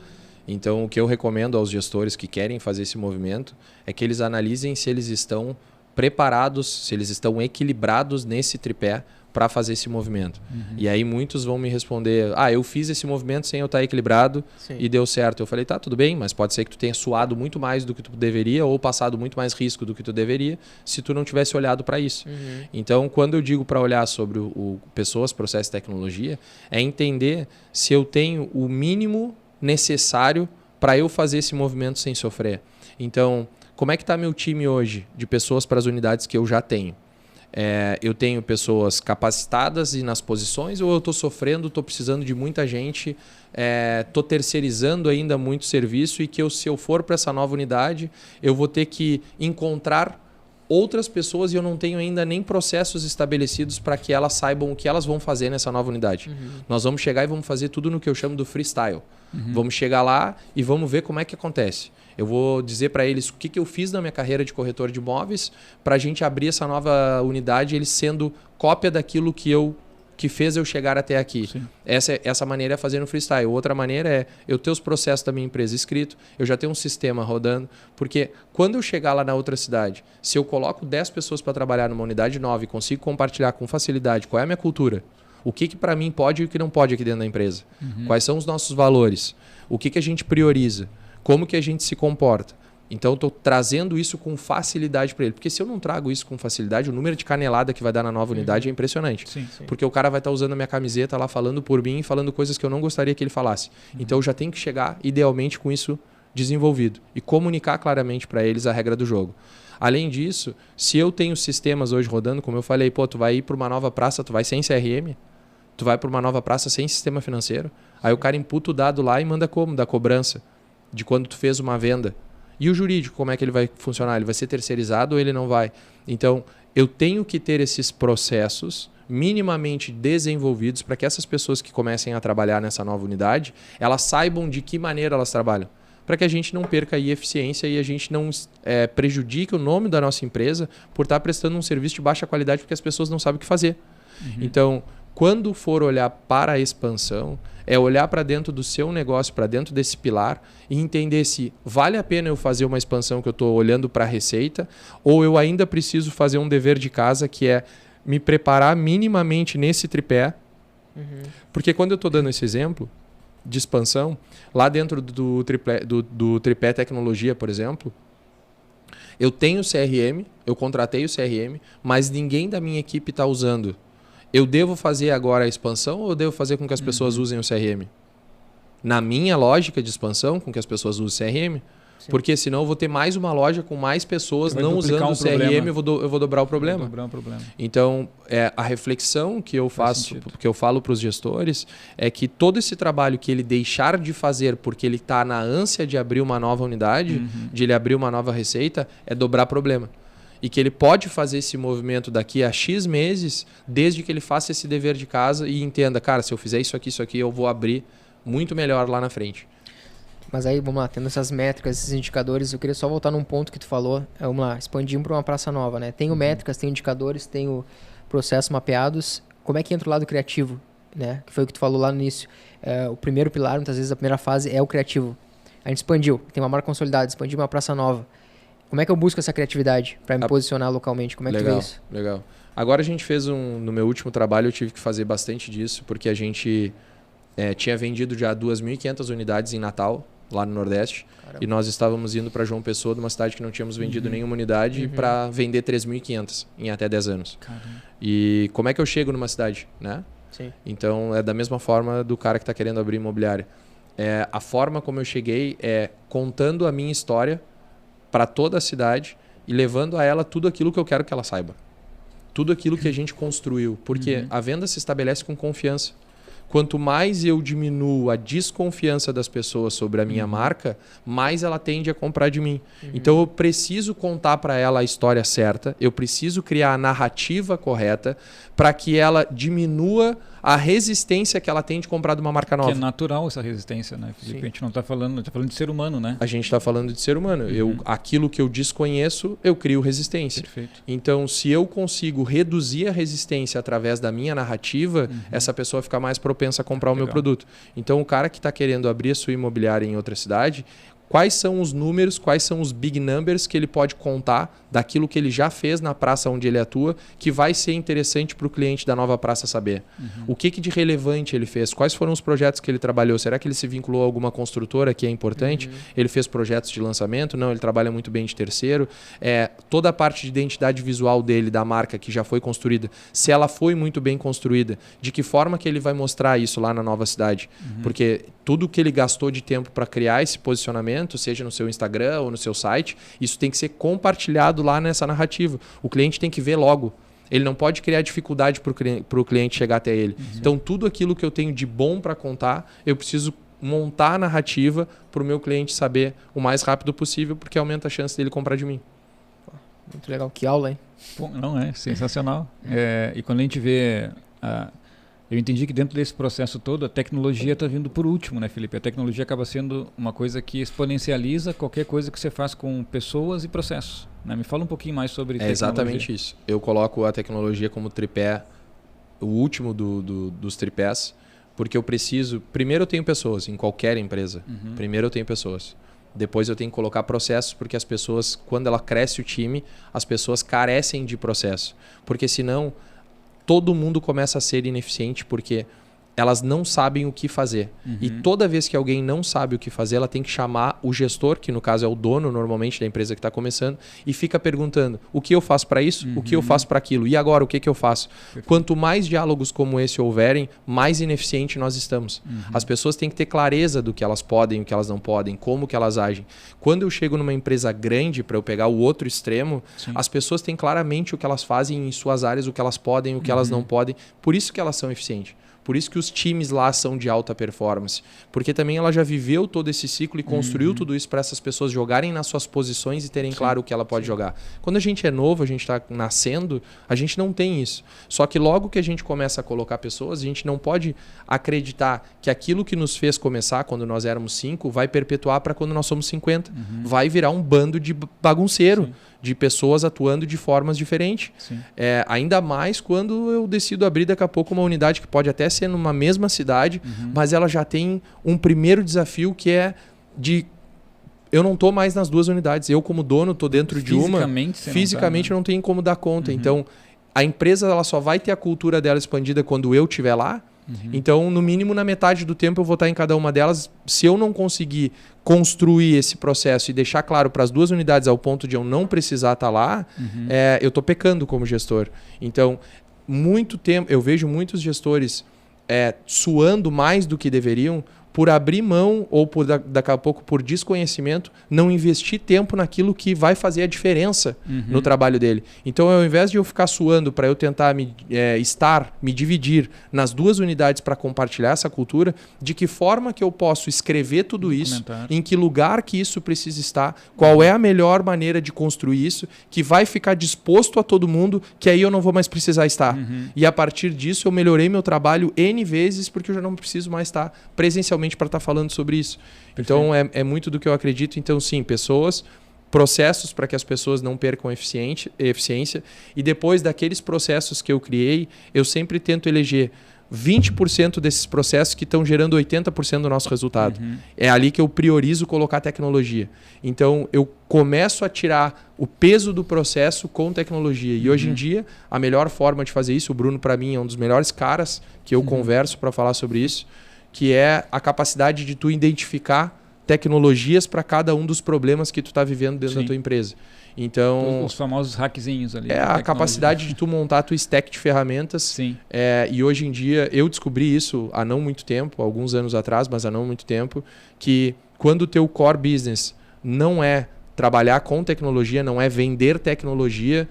Speaker 2: Então, o que eu recomendo aos gestores que querem fazer esse movimento é que eles analisem se eles estão preparados, se eles estão equilibrados nesse tripé para fazer esse movimento. E aí muitos vão me responder, eu fiz esse movimento sem eu estar equilibrado. Sim. E deu certo. Eu falei, tá, tudo bem, mas pode ser que tu tenha suado muito mais do que tu deveria ou passado muito mais risco do que tu deveria se tu não tivesse olhado para isso. Então, quando eu digo para olhar sobre o pessoas, processo e tecnologia, é entender se eu tenho o mínimo necessário para eu fazer esse movimento sem sofrer. Então, como é que está meu time hoje de pessoas para as unidades que eu já tenho? Eu tenho pessoas capacitadas e nas posições, ou eu estou sofrendo, estou precisando de muita gente, estou terceirizando ainda muito serviço e que se eu for para essa nova unidade, eu vou ter que encontrar outras pessoas e eu não tenho ainda nem processos estabelecidos para que elas saibam o que elas vão fazer nessa nova unidade. Nós vamos chegar e vamos fazer tudo no que eu chamo do freestyle. Vamos chegar lá e vamos ver como é que acontece. Eu vou dizer para eles o que eu fiz na minha carreira de corretor de imóveis para a gente abrir essa nova unidade, eles sendo cópia daquilo que fez eu chegar até aqui. Essa maneira é fazer no freestyle. Outra maneira é eu ter os processos da minha empresa escrito, eu já tenho um sistema rodando, porque quando eu chegar lá na outra cidade, se eu coloco 10 pessoas para trabalhar numa unidade nova e consigo compartilhar com facilidade qual é a minha cultura, o que para mim pode e o que não pode aqui dentro da empresa, quais são os nossos valores, o que a gente prioriza, como que a gente se comporta. Então, eu estou trazendo isso com facilidade para ele. Porque se eu não trago isso com facilidade, o número de canelada que vai dar na nova unidade é impressionante. Sim. Porque o cara vai estar usando a minha camiseta lá, falando por mim, falando coisas que eu não gostaria que ele falasse. Então, eu já tenho que chegar, idealmente, com isso desenvolvido. E comunicar claramente para eles a regra do jogo. Além disso, se eu tenho sistemas hoje rodando, como eu falei, tu vai ir para uma nova praça, tu vai sem CRM, tu vai para uma nova praça sem sistema financeiro, aí o cara imputa o dado lá e manda como? Da cobrança, de quando tu fez uma venda. E o jurídico, como é que ele vai funcionar? Ele vai ser terceirizado ou ele não vai? Então, eu tenho que ter esses processos minimamente desenvolvidos para que essas pessoas que comecem a trabalhar nessa nova unidade, elas saibam de que maneira elas trabalham. Para que a gente não perca aí eficiência e a gente não prejudique o nome da nossa empresa por estar prestando um serviço de baixa qualidade porque as pessoas não sabem o que fazer. Então, quando for olhar para a expansão, é olhar para dentro do seu negócio, para dentro desse pilar e entender se vale a pena eu fazer uma expansão que eu estou olhando para a receita ou eu ainda preciso fazer um dever de casa que é me preparar minimamente nesse tripé. Porque quando eu estou dando esse exemplo de expansão, lá dentro do tripé tecnologia, por exemplo, eu tenho o CRM, eu contratei o CRM, mas ninguém da minha equipe está usando. Eu devo fazer agora a expansão ou eu devo fazer com que as pessoas usem o CRM? Na minha lógica de expansão, com que as pessoas usem o CRM, Sim. Porque senão eu vou ter mais uma loja com mais pessoas não usando o CRM, eu vou dobrar o problema. Então, a reflexão que eu faço, que eu falo para os gestores, é que todo esse trabalho que ele deixar de fazer porque ele está na ânsia de abrir uma nova unidade, de ele abrir uma nova receita, é dobrar problema. E que ele pode fazer esse movimento daqui a X meses, desde que ele faça esse dever de casa e entenda, cara, se eu fizer isso aqui, eu vou abrir muito melhor lá na frente.
Speaker 1: Mas aí, vamos lá, tendo essas métricas, esses indicadores, eu queria só voltar num ponto que tu falou. Vamos lá, expandimos para uma praça nova, né? Tenho métricas, tenho indicadores, tenho processos mapeados. Como é que entra o lado criativo, né? Que foi o que tu falou lá no início. O primeiro pilar, muitas vezes a primeira fase é o criativo. A gente expandiu, tem uma marca consolidada, expandiu uma praça nova. Como é que eu busco essa criatividade para me posicionar localmente? Como é que tu vê isso?
Speaker 2: Legal. Agora a gente fez no meu último trabalho, eu tive que fazer bastante disso, porque a gente tinha vendido já 2.500 unidades em Natal, lá no Nordeste. Caramba. E nós estávamos indo para João Pessoa, de uma cidade que não tínhamos vendido nenhuma unidade, para vender 3.500 em até 10 anos. Caramba. E como é que eu chego numa cidade, né? Sim. Então, é da mesma forma do cara que está querendo abrir imobiliária. A forma como eu cheguei é contando a minha história para toda a cidade e levando a ela tudo aquilo que eu quero que ela saiba. Tudo aquilo que a gente construiu. Porque a venda se estabelece com confiança. Quanto mais eu diminuo a desconfiança das pessoas sobre a minha marca, mais ela tende a comprar de mim. Então eu preciso contar para ela a história certa, eu preciso criar a narrativa correta para que ela diminua a resistência que ela tem de comprar de uma marca nova.
Speaker 3: Que é natural essa resistência, né, Felipe?
Speaker 2: Sim.
Speaker 3: A gente não está falando, tá falando de ser humano, né?
Speaker 2: A gente está falando de ser humano. Aquilo que eu desconheço, eu crio resistência.
Speaker 3: Perfeito.
Speaker 2: Então, se eu consigo reduzir a resistência através da minha narrativa, essa pessoa fica mais propensa a comprar o meu produto. Então, o cara que está querendo abrir a sua imobiliária em outra cidade, quais são os números, quais são os big numbers que ele pode contar daquilo que ele já fez na praça onde ele atua, que vai ser interessante para o cliente da nova praça saber. O que de relevante ele fez? Quais foram os projetos que ele trabalhou? Será que ele se vinculou a alguma construtora que é importante? Ele fez projetos de lançamento? Não, ele trabalha muito bem de terceiro. Toda a parte de identidade visual dele, da marca que já foi construída, se ela foi muito bem construída, de que forma que ele vai mostrar isso lá na nova cidade? Porque tudo que ele gastou de tempo para criar esse posicionamento, seja no seu Instagram ou no seu site, isso tem que ser compartilhado lá nessa narrativa. O cliente tem que ver logo. Ele não pode criar dificuldade para o cliente chegar até ele. Então, tudo aquilo que eu tenho de bom para contar, eu preciso montar a narrativa para o meu cliente saber o mais rápido possível, porque aumenta a chance dele comprar de mim.
Speaker 1: Muito legal. Que aula, hein?
Speaker 3: Bom, não é? Sensacional. E quando a gente vê... Eu entendi que dentro desse processo todo a tecnologia está vindo por último, né, Felipe? A tecnologia acaba sendo uma coisa que exponencializa qualquer coisa que você faz com pessoas e processos, né? Me fala um pouquinho mais sobre tecnologia.
Speaker 2: É exatamente isso. Eu coloco a tecnologia como tripé, o último dos tripés, porque eu preciso... Primeiro eu tenho pessoas em qualquer empresa. Primeiro eu tenho pessoas. Depois eu tenho que colocar processos, porque as pessoas, quando ela cresce o time, as pessoas carecem de processo. Porque senão... todo mundo começa a ser ineficiente porque elas não sabem o que fazer. E toda vez que alguém não sabe o que fazer, ela tem que chamar o gestor, que no caso é o dono normalmente da empresa que está começando, e fica perguntando: o que eu faço para isso? O que eu faço para aquilo? E agora, o que eu faço? Perfeito. Quanto mais diálogos como esse houverem, mais ineficiente nós estamos. As pessoas têm que ter clareza do que elas podem, o que elas não podem, como que elas agem. Quando eu chego numa empresa grande, para eu pegar o outro extremo, as pessoas têm claramente o que elas fazem em suas áreas, o que elas podem, o que elas não podem. Por isso que elas são eficientes. Por isso que os times lá são de alta performance. Porque também ela já viveu todo esse ciclo e construiu tudo isso para essas pessoas jogarem nas suas posições e terem claro o que ela pode jogar. Quando a gente é novo, a gente está nascendo, a gente não tem isso. Só que logo que a gente começa a colocar pessoas, a gente não pode acreditar que aquilo que nos fez começar quando nós éramos 5 vai perpetuar para quando nós somos 50. Vai virar um bando de bagunceiro. De pessoas atuando de formas diferentes. Ainda mais quando eu decido abrir daqui a pouco uma unidade que pode até ser numa mesma cidade, mas ela já tem um primeiro desafio que é de... Eu não estou mais nas duas unidades. Eu, como dono, estou dentro de uma. Fisicamente não tem como dar conta. Então, a empresa ela só vai ter a cultura dela expandida quando eu estiver lá. Então, no mínimo, na metade do tempo eu vou estar em cada uma delas. Se eu não conseguir construir esse processo e deixar claro para as duas unidades ao ponto de eu não precisar estar lá, eu estou pecando como gestor. Então, muito tempo, eu vejo muitos gestores suando mais do que deveriam por abrir mão ou por daqui a pouco por desconhecimento, não investir tempo naquilo que vai fazer a diferença no trabalho dele. Então, ao invés de eu ficar suando para eu tentar me dividir nas duas unidades para compartilhar essa cultura, de que forma que eu posso escrever tudo isso, em que lugar que isso precisa estar, qual é a melhor maneira de construir isso, que vai ficar disposto a todo mundo, que aí eu não vou mais precisar estar. E a partir disso eu melhorei meu trabalho N vezes, porque eu já não preciso mais estar presencialmente para estar falando sobre isso. Perfeito. Então, é muito do que eu acredito. Então, sim, pessoas, processos para que as pessoas não percam eficiência. E depois daqueles processos que eu criei, eu sempre tento eleger 20% desses processos que estão gerando 80% do nosso resultado. É ali que eu priorizo colocar tecnologia. Então, eu começo a tirar o peso do processo com tecnologia. E hoje em dia, a melhor forma de fazer isso, o Bruno, para mim, é um dos melhores caras que eu converso para falar sobre isso, que é a capacidade de tu identificar tecnologias para cada um dos problemas que tu está vivendo dentro da tua empresa. Então,
Speaker 3: os famosos hackzinhos ali.
Speaker 2: É a capacidade de tu montar a tua stack de ferramentas.
Speaker 3: Sim.
Speaker 2: E hoje em dia, eu descobri isso há não muito tempo, alguns anos atrás, mas há não muito tempo, que quando o teu core business não é trabalhar com tecnologia, não é vender tecnologia,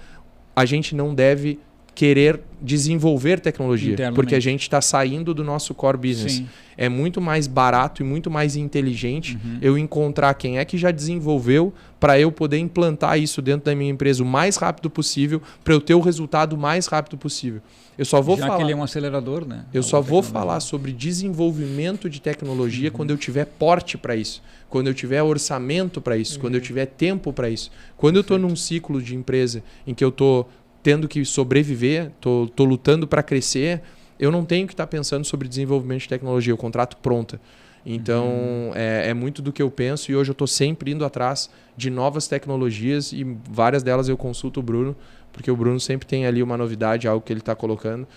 Speaker 2: a gente não deve querer desenvolver tecnologia, porque a gente está saindo do nosso core business.
Speaker 3: Sim.
Speaker 2: É muito mais barato e muito mais inteligente eu encontrar quem é que já desenvolveu para eu poder implantar isso dentro da minha empresa o mais rápido possível, para eu ter o resultado o mais rápido possível. Eu só vou falar.
Speaker 3: Que ele é um acelerador, né?
Speaker 2: Eu só vou falar sobre desenvolvimento de tecnologia quando eu tiver porte para isso, quando eu tiver orçamento para isso, quando eu tiver tempo para isso. Quando eu estou num ciclo de empresa em que eu estou tendo que sobreviver, tô lutando para crescer, eu não tenho que estar pensando sobre desenvolvimento de tecnologia, eu contrato pronta. Então, é muito do que eu penso e hoje eu estou sempre indo atrás de novas tecnologias e várias delas eu consulto o Bruno, porque o Bruno sempre tem ali uma novidade, algo que ele está colocando,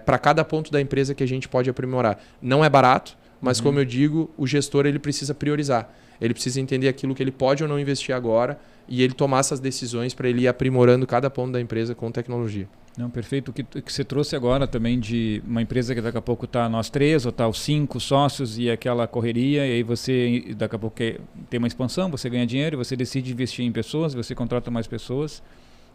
Speaker 2: para cada ponto da empresa que a gente pode aprimorar. Não é barato, mas como eu digo, o gestor ele precisa priorizar. Ele precisa entender aquilo que ele pode ou não investir agora e ele tomar essas decisões para ele ir aprimorando cada ponto da empresa com tecnologia.
Speaker 3: Não, perfeito. O que você trouxe agora também de uma empresa que daqui a pouco está nós 3 ou está os 5 sócios e aquela correria, e aí você daqui a pouco tem uma expansão, você ganha dinheiro, você decide investir em pessoas, você contrata mais pessoas.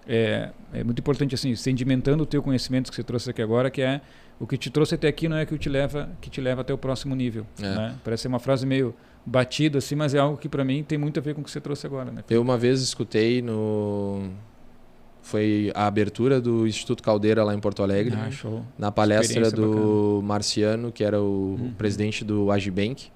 Speaker 3: É muito importante assim, sedimentando o teu conhecimento que você trouxe aqui agora, que é o que te trouxe até aqui não é o que te leva até o próximo nível. Né? Parece ser uma frase meio batida assim, mas é algo que para mim tem muito a ver com o que você trouxe agora. Né?
Speaker 2: Eu uma vez escutei foi a abertura do Instituto Caldeira lá em Porto Alegre, na palestra do Marciano, que era o presidente do Agibank.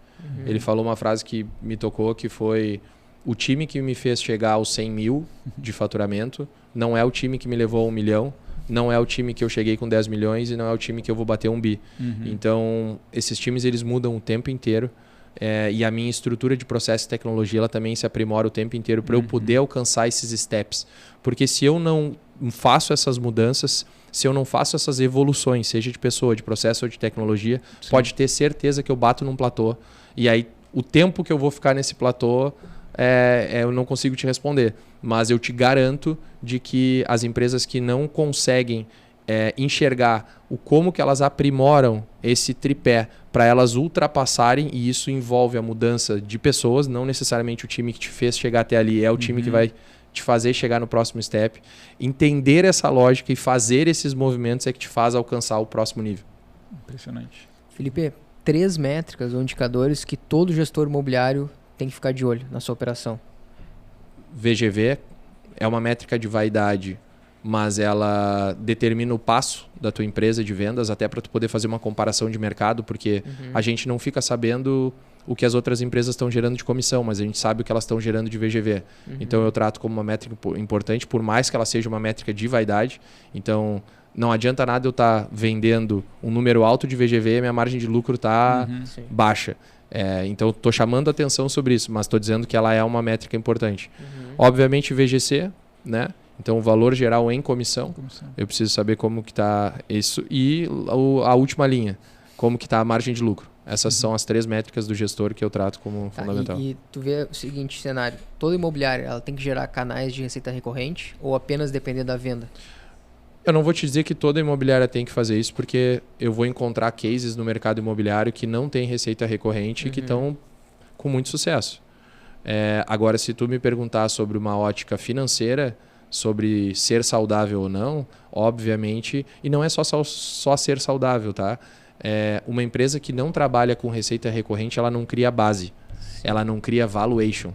Speaker 2: Ele falou uma frase que me tocou, que foi: o time que me fez chegar aos 100 mil de faturamento não é o time que me levou a 1 milhão, não é o time que eu cheguei com 10 milhões e não é o time que eu vou bater 1 bi. Então, esses times eles mudam o tempo inteiro. E a minha estrutura de processo e tecnologia ela também se aprimora o tempo inteiro para eu poder alcançar esses steps. Porque se eu não faço essas mudanças, se eu não faço essas evoluções, seja de pessoa, de processo ou de tecnologia, pode ter certeza que eu bato num platô. E aí o tempo que eu vou ficar nesse platô, eu não consigo te responder. Mas eu te garanto de que as empresas que não conseguem enxergar como que elas aprimoram esse tripé para elas ultrapassarem, e isso envolve a mudança de pessoas, não necessariamente o time que te fez chegar até ali é o time que vai te fazer chegar no próximo step. Entender essa lógica e fazer esses movimentos é que te faz alcançar o próximo nível.
Speaker 3: Impressionante.
Speaker 1: Felipe, 3 métricas ou indicadores que todo gestor imobiliário tem que ficar de olho na sua operação.
Speaker 2: VGV é uma métrica de vaidade, mas ela determina o passo da tua empresa de vendas, até para tu poder fazer uma comparação de mercado, porque a gente não fica sabendo o que as outras empresas estão gerando de comissão, mas a gente sabe o que elas estão gerando de VGV. Então eu trato como uma métrica importante, por mais que ela seja uma métrica de vaidade. Então não adianta nada eu estar vendendo um número alto de VGV e minha margem de lucro está baixa. Então estou chamando a atenção sobre isso, mas estou dizendo que ela é uma métrica importante. Obviamente VGC, né? Então, o valor geral em comissão, eu preciso saber como que está isso. E a última linha, como que está a margem de lucro. Essas são as 3 métricas do gestor que eu trato como fundamental.
Speaker 1: E tu vê o seguinte cenário: toda imobiliária ela tem que gerar canais de receita recorrente ou apenas depender da venda?
Speaker 2: Eu não vou te dizer que toda imobiliária tem que fazer isso, porque eu vou encontrar cases no mercado imobiliário que não tem receita recorrente e que estão com muito sucesso. Agora, se tu me perguntar sobre uma ótica financeira, sobre ser saudável ou não, obviamente, e não é só ser saudável, tá? Uma empresa que não trabalha com receita recorrente, ela não cria base, ela não cria valuation.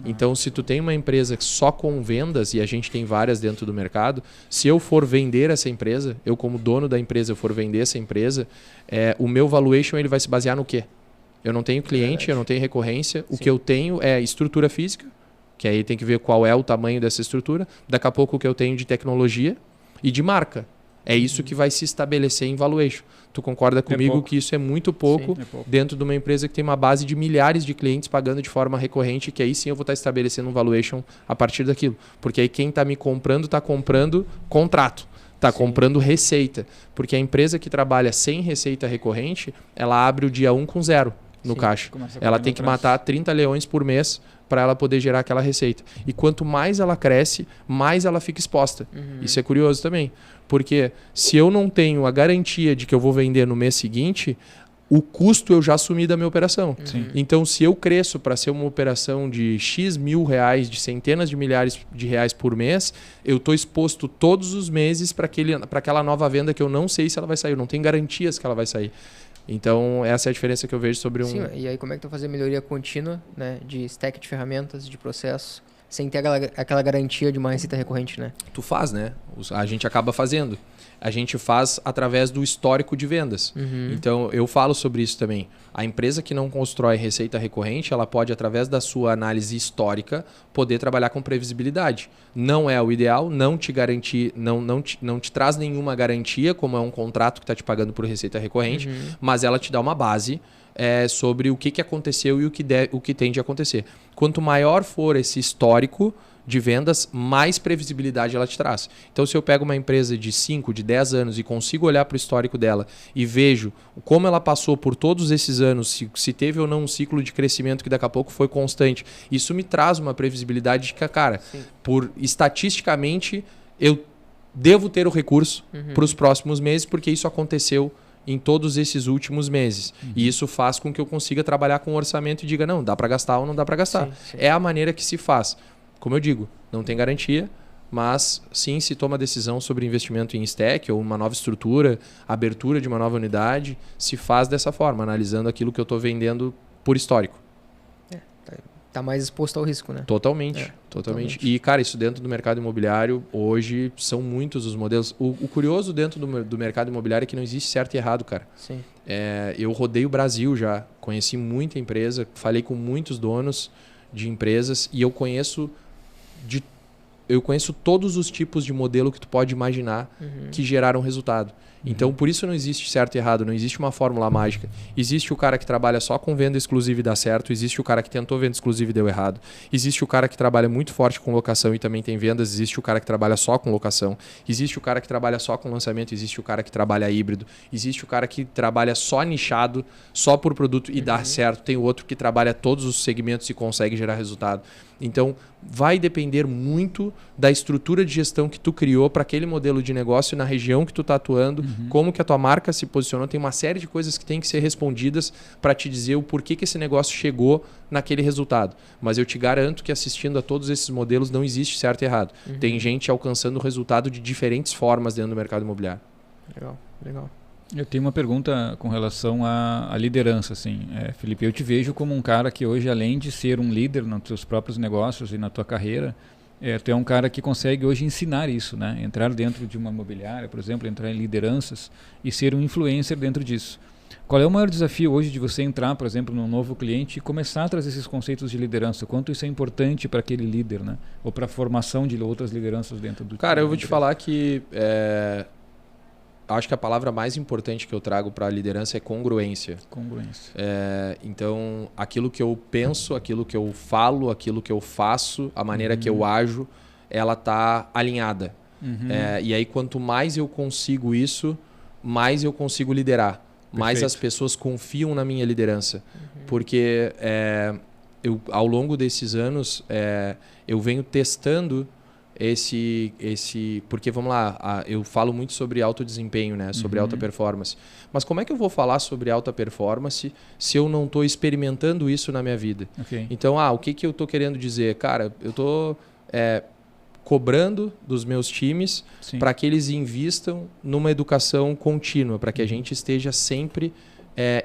Speaker 2: Então, se tu tem uma empresa só com vendas, e a gente tem várias dentro do mercado, se eu for vender essa empresa, eu como dono da empresa, eu for vender essa empresa, o meu valuation ele vai se basear no quê? Eu não tenho cliente, eu não tenho recorrência, o que eu tenho é estrutura física, que aí tem que ver qual é o tamanho dessa estrutura. Daqui a pouco o que eu tenho de tecnologia e de marca. É isso que vai se estabelecer em valuation. Tu concorda comigo que isso é muito pouco, dentro de uma empresa que tem uma base de milhares de clientes pagando de forma recorrente, que aí sim eu vou estar estabelecendo um valuation a partir daquilo. Porque aí quem está me comprando está comprando contrato, está comprando receita. Porque a empresa que trabalha sem receita recorrente, ela abre o dia 1 com 0. no
Speaker 1: Sim.
Speaker 2: caixa.
Speaker 3: Começa
Speaker 2: Ela
Speaker 3: correndo
Speaker 2: tem que
Speaker 3: atrás.
Speaker 2: matar 30 leões por mês para ela poder gerar aquela receita. E quanto mais ela cresce, mais ela fica exposta. Isso é curioso também. Porque se eu não tenho a garantia de que eu vou vender no mês seguinte, o custo eu já assumi da minha operação.
Speaker 3: Sim.
Speaker 2: Então, se eu cresço para ser uma operação de X mil reais, de centenas de milhares de reais por mês, eu estou exposto todos os meses para aquela nova venda que eu não sei se ela vai sair. Eu não tenho garantias que ela vai sair. Então, essa é a diferença que eu vejo sobre
Speaker 1: Sim, e aí como é que tu vai fazer melhoria contínua, né? De stack de ferramentas, de processos, sem ter aquela garantia de uma receita recorrente, né?
Speaker 2: Tu faz, né? A gente acaba fazendo. A gente faz através do histórico de vendas. Então, eu falo sobre isso também. A empresa que não constrói receita recorrente, ela pode, através da sua análise histórica, poder trabalhar com previsibilidade. Não é o ideal, não te garantir, não te traz nenhuma garantia, como é um contrato que está te pagando por receita recorrente, mas ela te dá uma base sobre o que aconteceu e o que tem de acontecer. Quanto maior for esse histórico de vendas, mais previsibilidade ela te traz. Então, se eu pego uma empresa de 5, de 10 anos e consigo olhar para o histórico dela e vejo como ela passou por todos esses anos, se teve ou não um ciclo de crescimento que daqui a pouco foi constante, isso me traz uma previsibilidade de que, cara, estatisticamente, eu devo ter o recurso para os próximos meses, porque isso aconteceu em todos esses últimos meses. E isso faz com que eu consiga trabalhar com o orçamento e diga, não, dá para gastar ou não dá para gastar.
Speaker 1: Sim.
Speaker 2: É a maneira que se faz. Como eu digo, não tem garantia, mas sim se toma decisão sobre investimento em stack ou uma nova estrutura, abertura de uma nova unidade, se faz dessa forma, analisando aquilo que eu estou vendendo por histórico.
Speaker 1: Tá mais exposto ao risco, né?
Speaker 2: Totalmente. E, cara, isso dentro do mercado imobiliário, hoje, são muitos os modelos. O curioso dentro do mercado imobiliário é que não existe certo e errado, cara.
Speaker 1: Sim.
Speaker 2: Eu rodei o Brasil já, conheci muita empresa, falei com muitos donos de empresas e eu conheço todos os tipos de modelo que tu pode imaginar que geraram resultado. Então, por isso não existe certo e errado, não existe uma fórmula mágica. Existe o cara que trabalha só com venda exclusiva e dá certo, existe o cara que tentou venda exclusiva e deu errado, existe o cara que trabalha muito forte com locação e também tem vendas, existe o cara que trabalha só com locação, existe o cara que trabalha só com lançamento, existe o cara que trabalha híbrido, existe o cara que trabalha só nichado, só por produto e dá certo, tem o outro que trabalha todos os segmentos e consegue gerar resultado. Então, vai depender muito da estrutura de gestão que tu criou para aquele modelo de negócio na região que tu está atuando, como que a tua marca se posicionou. Tem uma série de coisas que tem que ser respondidas para te dizer o porquê que esse negócio chegou naquele resultado. Mas eu te garanto que assistindo a todos esses modelos não existe certo e errado. Tem gente alcançando o resultado de diferentes formas dentro do mercado imobiliário.
Speaker 1: Legal.
Speaker 3: Eu tenho uma pergunta com relação à liderança, assim. Felipe, eu te vejo como um cara que hoje, além de ser um líder nos teus próprios negócios e na tua carreira, tu é um cara que consegue hoje ensinar isso, né? Entrar dentro de uma imobiliária, por exemplo, entrar em lideranças e ser um influencer dentro disso. Qual é o maior desafio hoje de você entrar, por exemplo, num novo cliente e começar a trazer esses conceitos de liderança? Quanto isso é importante para aquele líder, né? Ou para a formação de outras lideranças dentro do...
Speaker 2: Cara, eu vou te falar que... acho que a palavra mais importante que eu trago para a liderança é congruência. Então, aquilo que eu penso, aquilo que eu falo, aquilo que eu faço, a maneira que eu ajo, ela está alinhada. E aí, quanto mais eu consigo isso, mais eu consigo liderar. Mais as pessoas confiam na minha liderança. Porque ao longo desses anos, eu venho testando porque vamos lá, eu falo muito sobre alto desempenho, né? Sobre alta performance. Mas como é que eu vou falar sobre alta performance se eu não estou experimentando isso na minha vida? Então, o que eu estou querendo dizer? Cara, eu estou cobrando dos meus times para que eles invistam numa educação contínua, para que a gente esteja sempre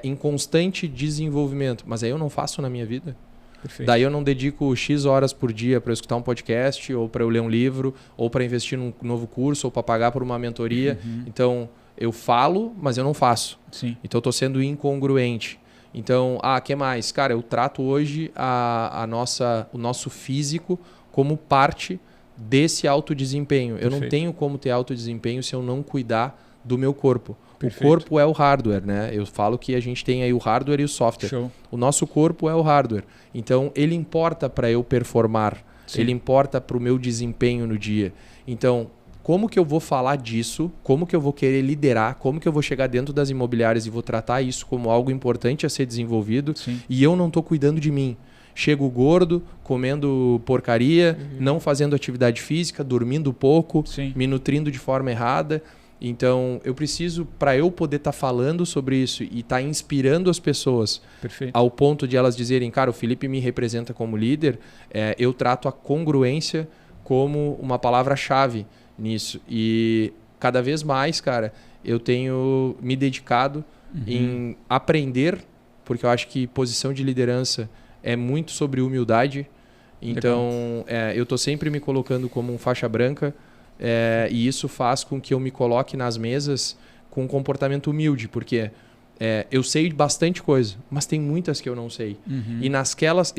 Speaker 2: em constante desenvolvimento. Mas aí eu não faço na minha vida.
Speaker 3: Perfeito.
Speaker 2: Daí eu não dedico X horas por dia para escutar um podcast, ou para eu ler um livro, ou para investir num novo curso, ou para pagar por uma mentoria. Então, eu falo, mas eu não faço. Então, eu estou sendo incongruente. Então, que mais? Cara, eu trato hoje o nosso físico como parte desse alto desempenho. Eu não tenho como ter alto desempenho se eu não cuidar do meu corpo. Perfeito. O corpo é o hardware, né? Eu falo que a gente tem aí o hardware e o software.
Speaker 3: Show.
Speaker 2: O nosso corpo é o hardware. Então, ele importa para eu performar. Ele importa para o meu desempenho no dia. Então, como que eu vou falar disso, como que eu vou querer liderar, como que eu vou chegar dentro das imobiliárias e vou tratar isso como algo importante a ser desenvolvido, e eu não estou cuidando de mim. Chego gordo, comendo porcaria, não fazendo atividade física, dormindo pouco, me nutrindo de forma errada. Então, eu preciso, para eu poder estar falando sobre isso e estar inspirando as pessoas ao ponto de elas dizerem, cara, o Felipe me representa como líder, eu trato a congruência como uma palavra-chave nisso. E cada vez mais, cara, eu tenho me dedicado em aprender, porque eu acho que posição de liderança é muito sobre humildade. Então, eu estou sempre me colocando como um faixa branca, e isso faz com que eu me coloque nas mesas com um comportamento humilde, porque eu sei bastante coisa, mas tem muitas que eu não sei. E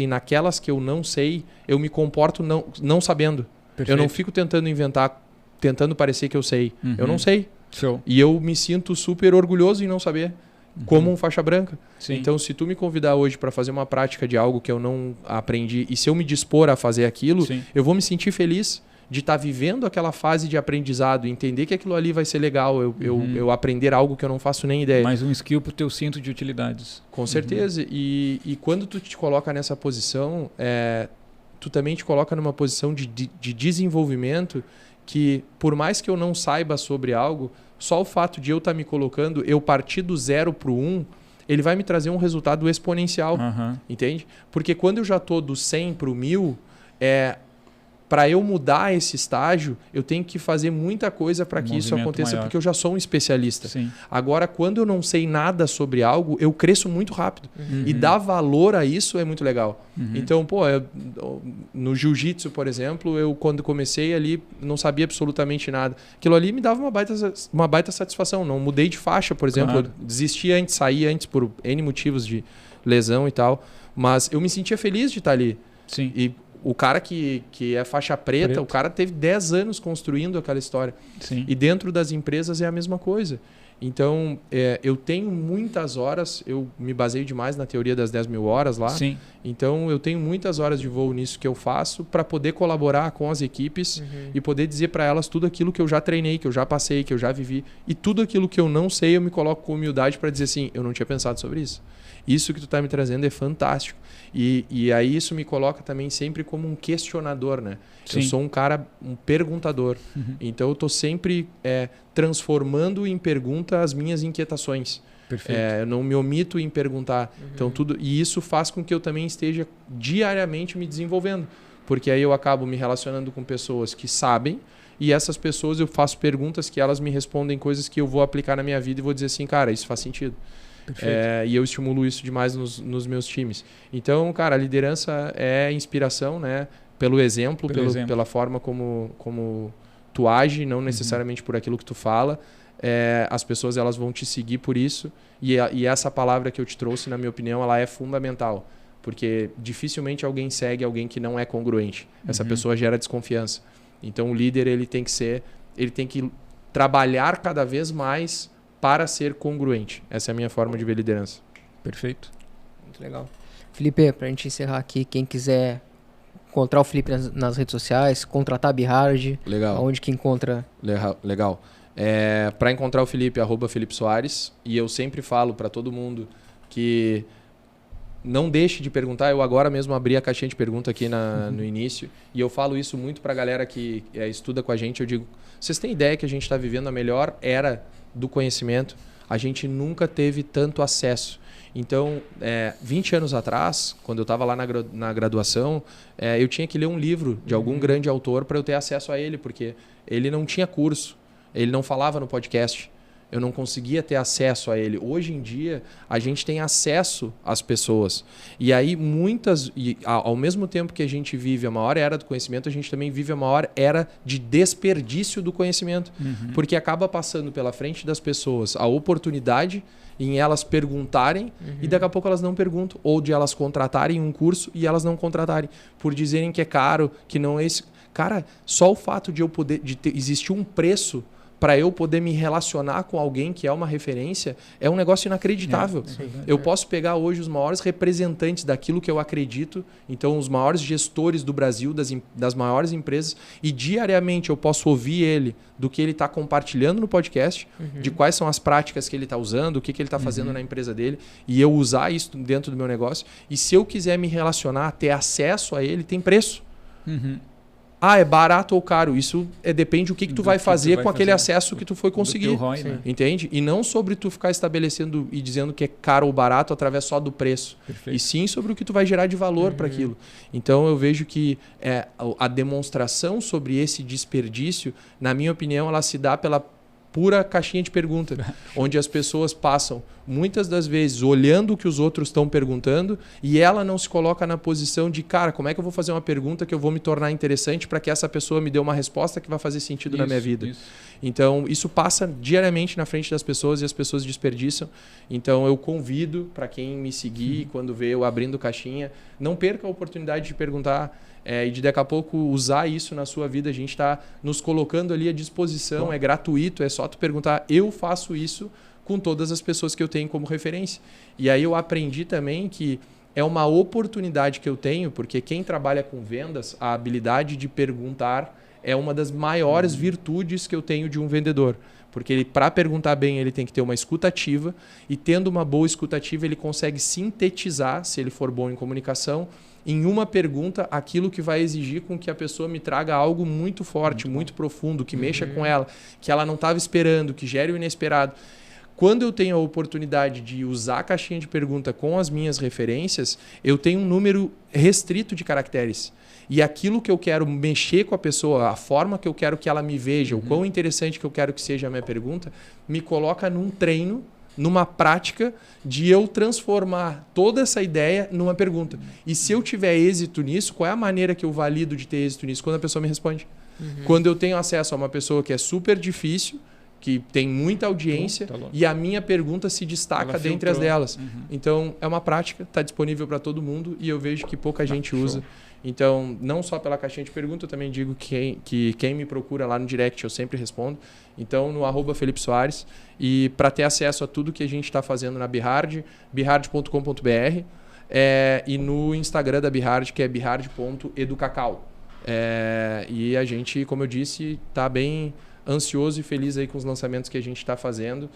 Speaker 2: naquelas que eu não sei, eu me comporto não sabendo. Eu não fico tentando inventar, tentando parecer que eu sei. Eu não sei.
Speaker 3: Show.
Speaker 2: E eu me sinto super orgulhoso em não saber. Como um faixa branca. Então, se tu me convidar hoje para fazer uma prática de algo que eu não aprendi, e se eu me dispor a fazer aquilo, eu vou me sentir feliz de estar vivendo aquela fase de aprendizado, entender que aquilo ali vai ser legal, eu aprender algo que eu não faço nem ideia.
Speaker 3: Mais um skill pro teu cinto de utilidades.
Speaker 2: Com certeza. E quando tu te coloca nessa posição, tu também te coloca numa posição de desenvolvimento que, por mais que eu não saiba sobre algo, só o fato de eu estar me colocando, eu partir do 0 para o 1, ele vai me trazer um resultado exponencial, entende? Porque quando eu já estou do 100 para o 1000, para eu mudar esse estágio, eu tenho que fazer muita coisa para que isso aconteça, porque eu já sou um especialista. Agora, quando eu não sei nada sobre algo, eu cresço muito rápido. E dar valor a isso é muito legal. Então, no jiu-jitsu, por exemplo, eu quando comecei ali, não sabia absolutamente nada. Aquilo ali me dava uma baita satisfação. Não mudei de faixa, por exemplo. Eu desisti antes, saí antes por N motivos de lesão e tal. Mas eu me sentia feliz de estar ali. E o cara que é faixa preta, o cara teve 10 anos construindo aquela história. E dentro das empresas é a mesma coisa. Então, eu tenho muitas horas, eu me baseio demais na teoria das 10 mil horas lá. Então, eu tenho muitas horas de voo nisso que eu faço para poder colaborar com as equipes e poder dizer para elas tudo aquilo que eu já treinei, que eu já passei, que eu já vivi. E tudo aquilo que eu não sei, eu me coloco com humildade para dizer assim, eu não tinha pensado sobre isso. Isso que tu está me trazendo é fantástico. E aí isso me coloca também sempre como um questionador, né? Eu sou um cara, um perguntador. Então eu estou sempre transformando em pergunta as minhas inquietações. Eu não me omito em perguntar. Então, e isso faz com que eu também esteja diariamente me desenvolvendo. Porque aí eu acabo me relacionando com pessoas que sabem, e essas pessoas eu faço perguntas que elas me respondem coisas que eu vou aplicar na minha vida e vou dizer assim, cara, isso faz sentido. E eu estimulo isso demais nos meus times. Então, cara, a liderança é inspiração, né? Pelo exemplo, pela forma como tu age, não necessariamente por aquilo que tu fala. As pessoas elas vão te seguir por isso. E essa palavra que eu te trouxe, na minha opinião, ela é fundamental. Porque dificilmente alguém segue alguém que não é congruente. Essa pessoa gera desconfiança. Então, o líder ele tem que trabalhar cada vez mais para ser congruente. Essa é a minha forma de ver liderança.
Speaker 3: Perfeito.
Speaker 1: Muito legal. Felipe, para a gente encerrar aqui, quem quiser encontrar o Felipe nas redes sociais, contratar a Bihard, aonde que encontra?
Speaker 2: Legal. Para encontrar o Felipe, @Felipe Soares. E eu sempre falo para todo mundo que não deixe de perguntar. Eu agora mesmo abri a caixinha de pergunta aqui no início. E eu falo isso muito para a galera que estuda com a gente. Eu digo, vocês têm ideia que a gente está vivendo a melhor era do conhecimento? A gente nunca teve tanto acesso. Então, 20 anos atrás, quando eu estava lá na graduação, eu tinha que ler um livro de algum grande autor para eu ter acesso a ele, porque ele não tinha curso, ele não falava no podcast, eu não conseguia ter acesso a ele. Hoje em dia, a gente tem acesso às pessoas. E aí, ao mesmo tempo que a gente vive a maior era do conhecimento, a gente também vive a maior era de desperdício do conhecimento. Porque acaba passando pela frente das pessoas a oportunidade em elas perguntarem e daqui a pouco elas não perguntam. Ou de elas contratarem um curso e elas não contratarem. Por dizerem que é caro, que não é esse... Cara, só o fato de eu poder existir um preço
Speaker 4: para eu poder me relacionar com alguém que é uma referência, é um negócio inacreditável. Eu posso pegar hoje os maiores representantes daquilo que eu acredito, então os maiores gestores do Brasil, das maiores empresas, e diariamente eu posso ouvir ele do que ele está compartilhando no podcast, de quais são as práticas que ele está usando, o que ele está fazendo na empresa dele, e eu usar isso dentro do meu negócio. E se eu quiser me relacionar, ter acesso a ele, tem preço. É barato ou caro? Isso depende do que tu vai fazer com aquele acesso que tu foi conseguir.
Speaker 3: ROI, né?
Speaker 4: Entende? E não sobre tu ficar estabelecendo e dizendo que é caro ou barato através só do preço.
Speaker 3: Perfeito.
Speaker 4: E sim sobre o que tu vai gerar de valor para aquilo. Então eu vejo que a demonstração sobre esse desperdício, na minha opinião, ela se dá pela pura caixinha de pergunta, onde as pessoas passam muitas das vezes olhando o que os outros estão perguntando e ela não se coloca na posição de, cara, como é que eu vou fazer uma pergunta que eu vou me tornar interessante para que essa pessoa me dê uma resposta que vai fazer sentido na minha vida. Então, isso passa diariamente na frente das pessoas e as pessoas desperdiçam. Então, eu convido para quem me seguir, quando vê eu abrindo caixinha, não perca a oportunidade de perguntar e de daqui a pouco usar isso na sua vida. A gente está nos colocando ali à disposição, é gratuito, é só tu perguntar. Eu faço isso com todas as pessoas que eu tenho como referência. E aí eu aprendi também que é uma oportunidade que eu tenho, porque quem trabalha com vendas, a habilidade de perguntar é uma das maiores virtudes que eu tenho de um vendedor. Porque ele, para perguntar bem, ele tem que ter uma escuta ativa, e tendo uma boa escuta ativa, ele consegue sintetizar, se ele for bom em comunicação, em uma pergunta, aquilo que vai exigir com que a pessoa me traga algo muito forte, muito profundo, que mexa com ela, que ela não estava esperando, que gere o inesperado. Quando eu tenho a oportunidade de usar a caixinha de pergunta com as minhas referências, eu tenho um número restrito de caracteres. E aquilo que eu quero mexer com a pessoa, a forma que eu quero que ela me veja, o quão interessante que eu quero que seja a minha pergunta, me coloca num treino, numa prática de eu transformar toda essa ideia numa pergunta. E se eu tiver êxito nisso, qual é a maneira que eu valido de ter êxito nisso? Quando a pessoa me responde. Quando eu tenho acesso a uma pessoa que é super difícil, que tem muita audiência, e a minha pergunta se destaca dentre as delas. Então, é uma prática, está disponível para todo mundo, e eu vejo que pouca gente usa. Então, não só pela caixinha de pergunta, eu também digo que quem me procura lá no direct eu sempre respondo. Então, no @Felipe Soares. E para ter acesso a tudo que a gente está fazendo na Bihard, bihard.com.br, e no Instagram da Bihard, que é bihard.educacau. E a gente, como eu disse, está bem ansioso e feliz aí com os lançamentos que a gente está fazendo.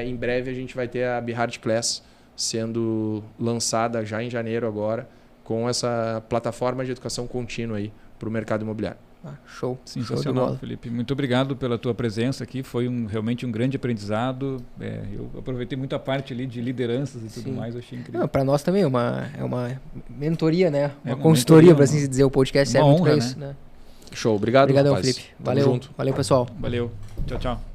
Speaker 4: Em breve a gente vai ter a Bihard Class sendo lançada já em janeiro agora, com essa plataforma de educação contínua aí para o mercado imobiliário.
Speaker 1: Show.
Speaker 3: Sensacional, Felipe. Muito obrigado pela tua presença aqui. Foi realmente um grande aprendizado. Eu aproveitei muita parte ali de lideranças e tudo mais. Eu achei incrível.
Speaker 1: Para nós também é uma mentoria, né? Uma consultoria, para assim dizer. O podcast serve muito para isso, né?
Speaker 4: Show. Obrigado,
Speaker 1: Obrigadão,
Speaker 4: rapaz.
Speaker 1: Felipe. Valeu.
Speaker 4: Tamo junto.
Speaker 1: Valeu, pessoal.
Speaker 3: Valeu. Tchau, tchau.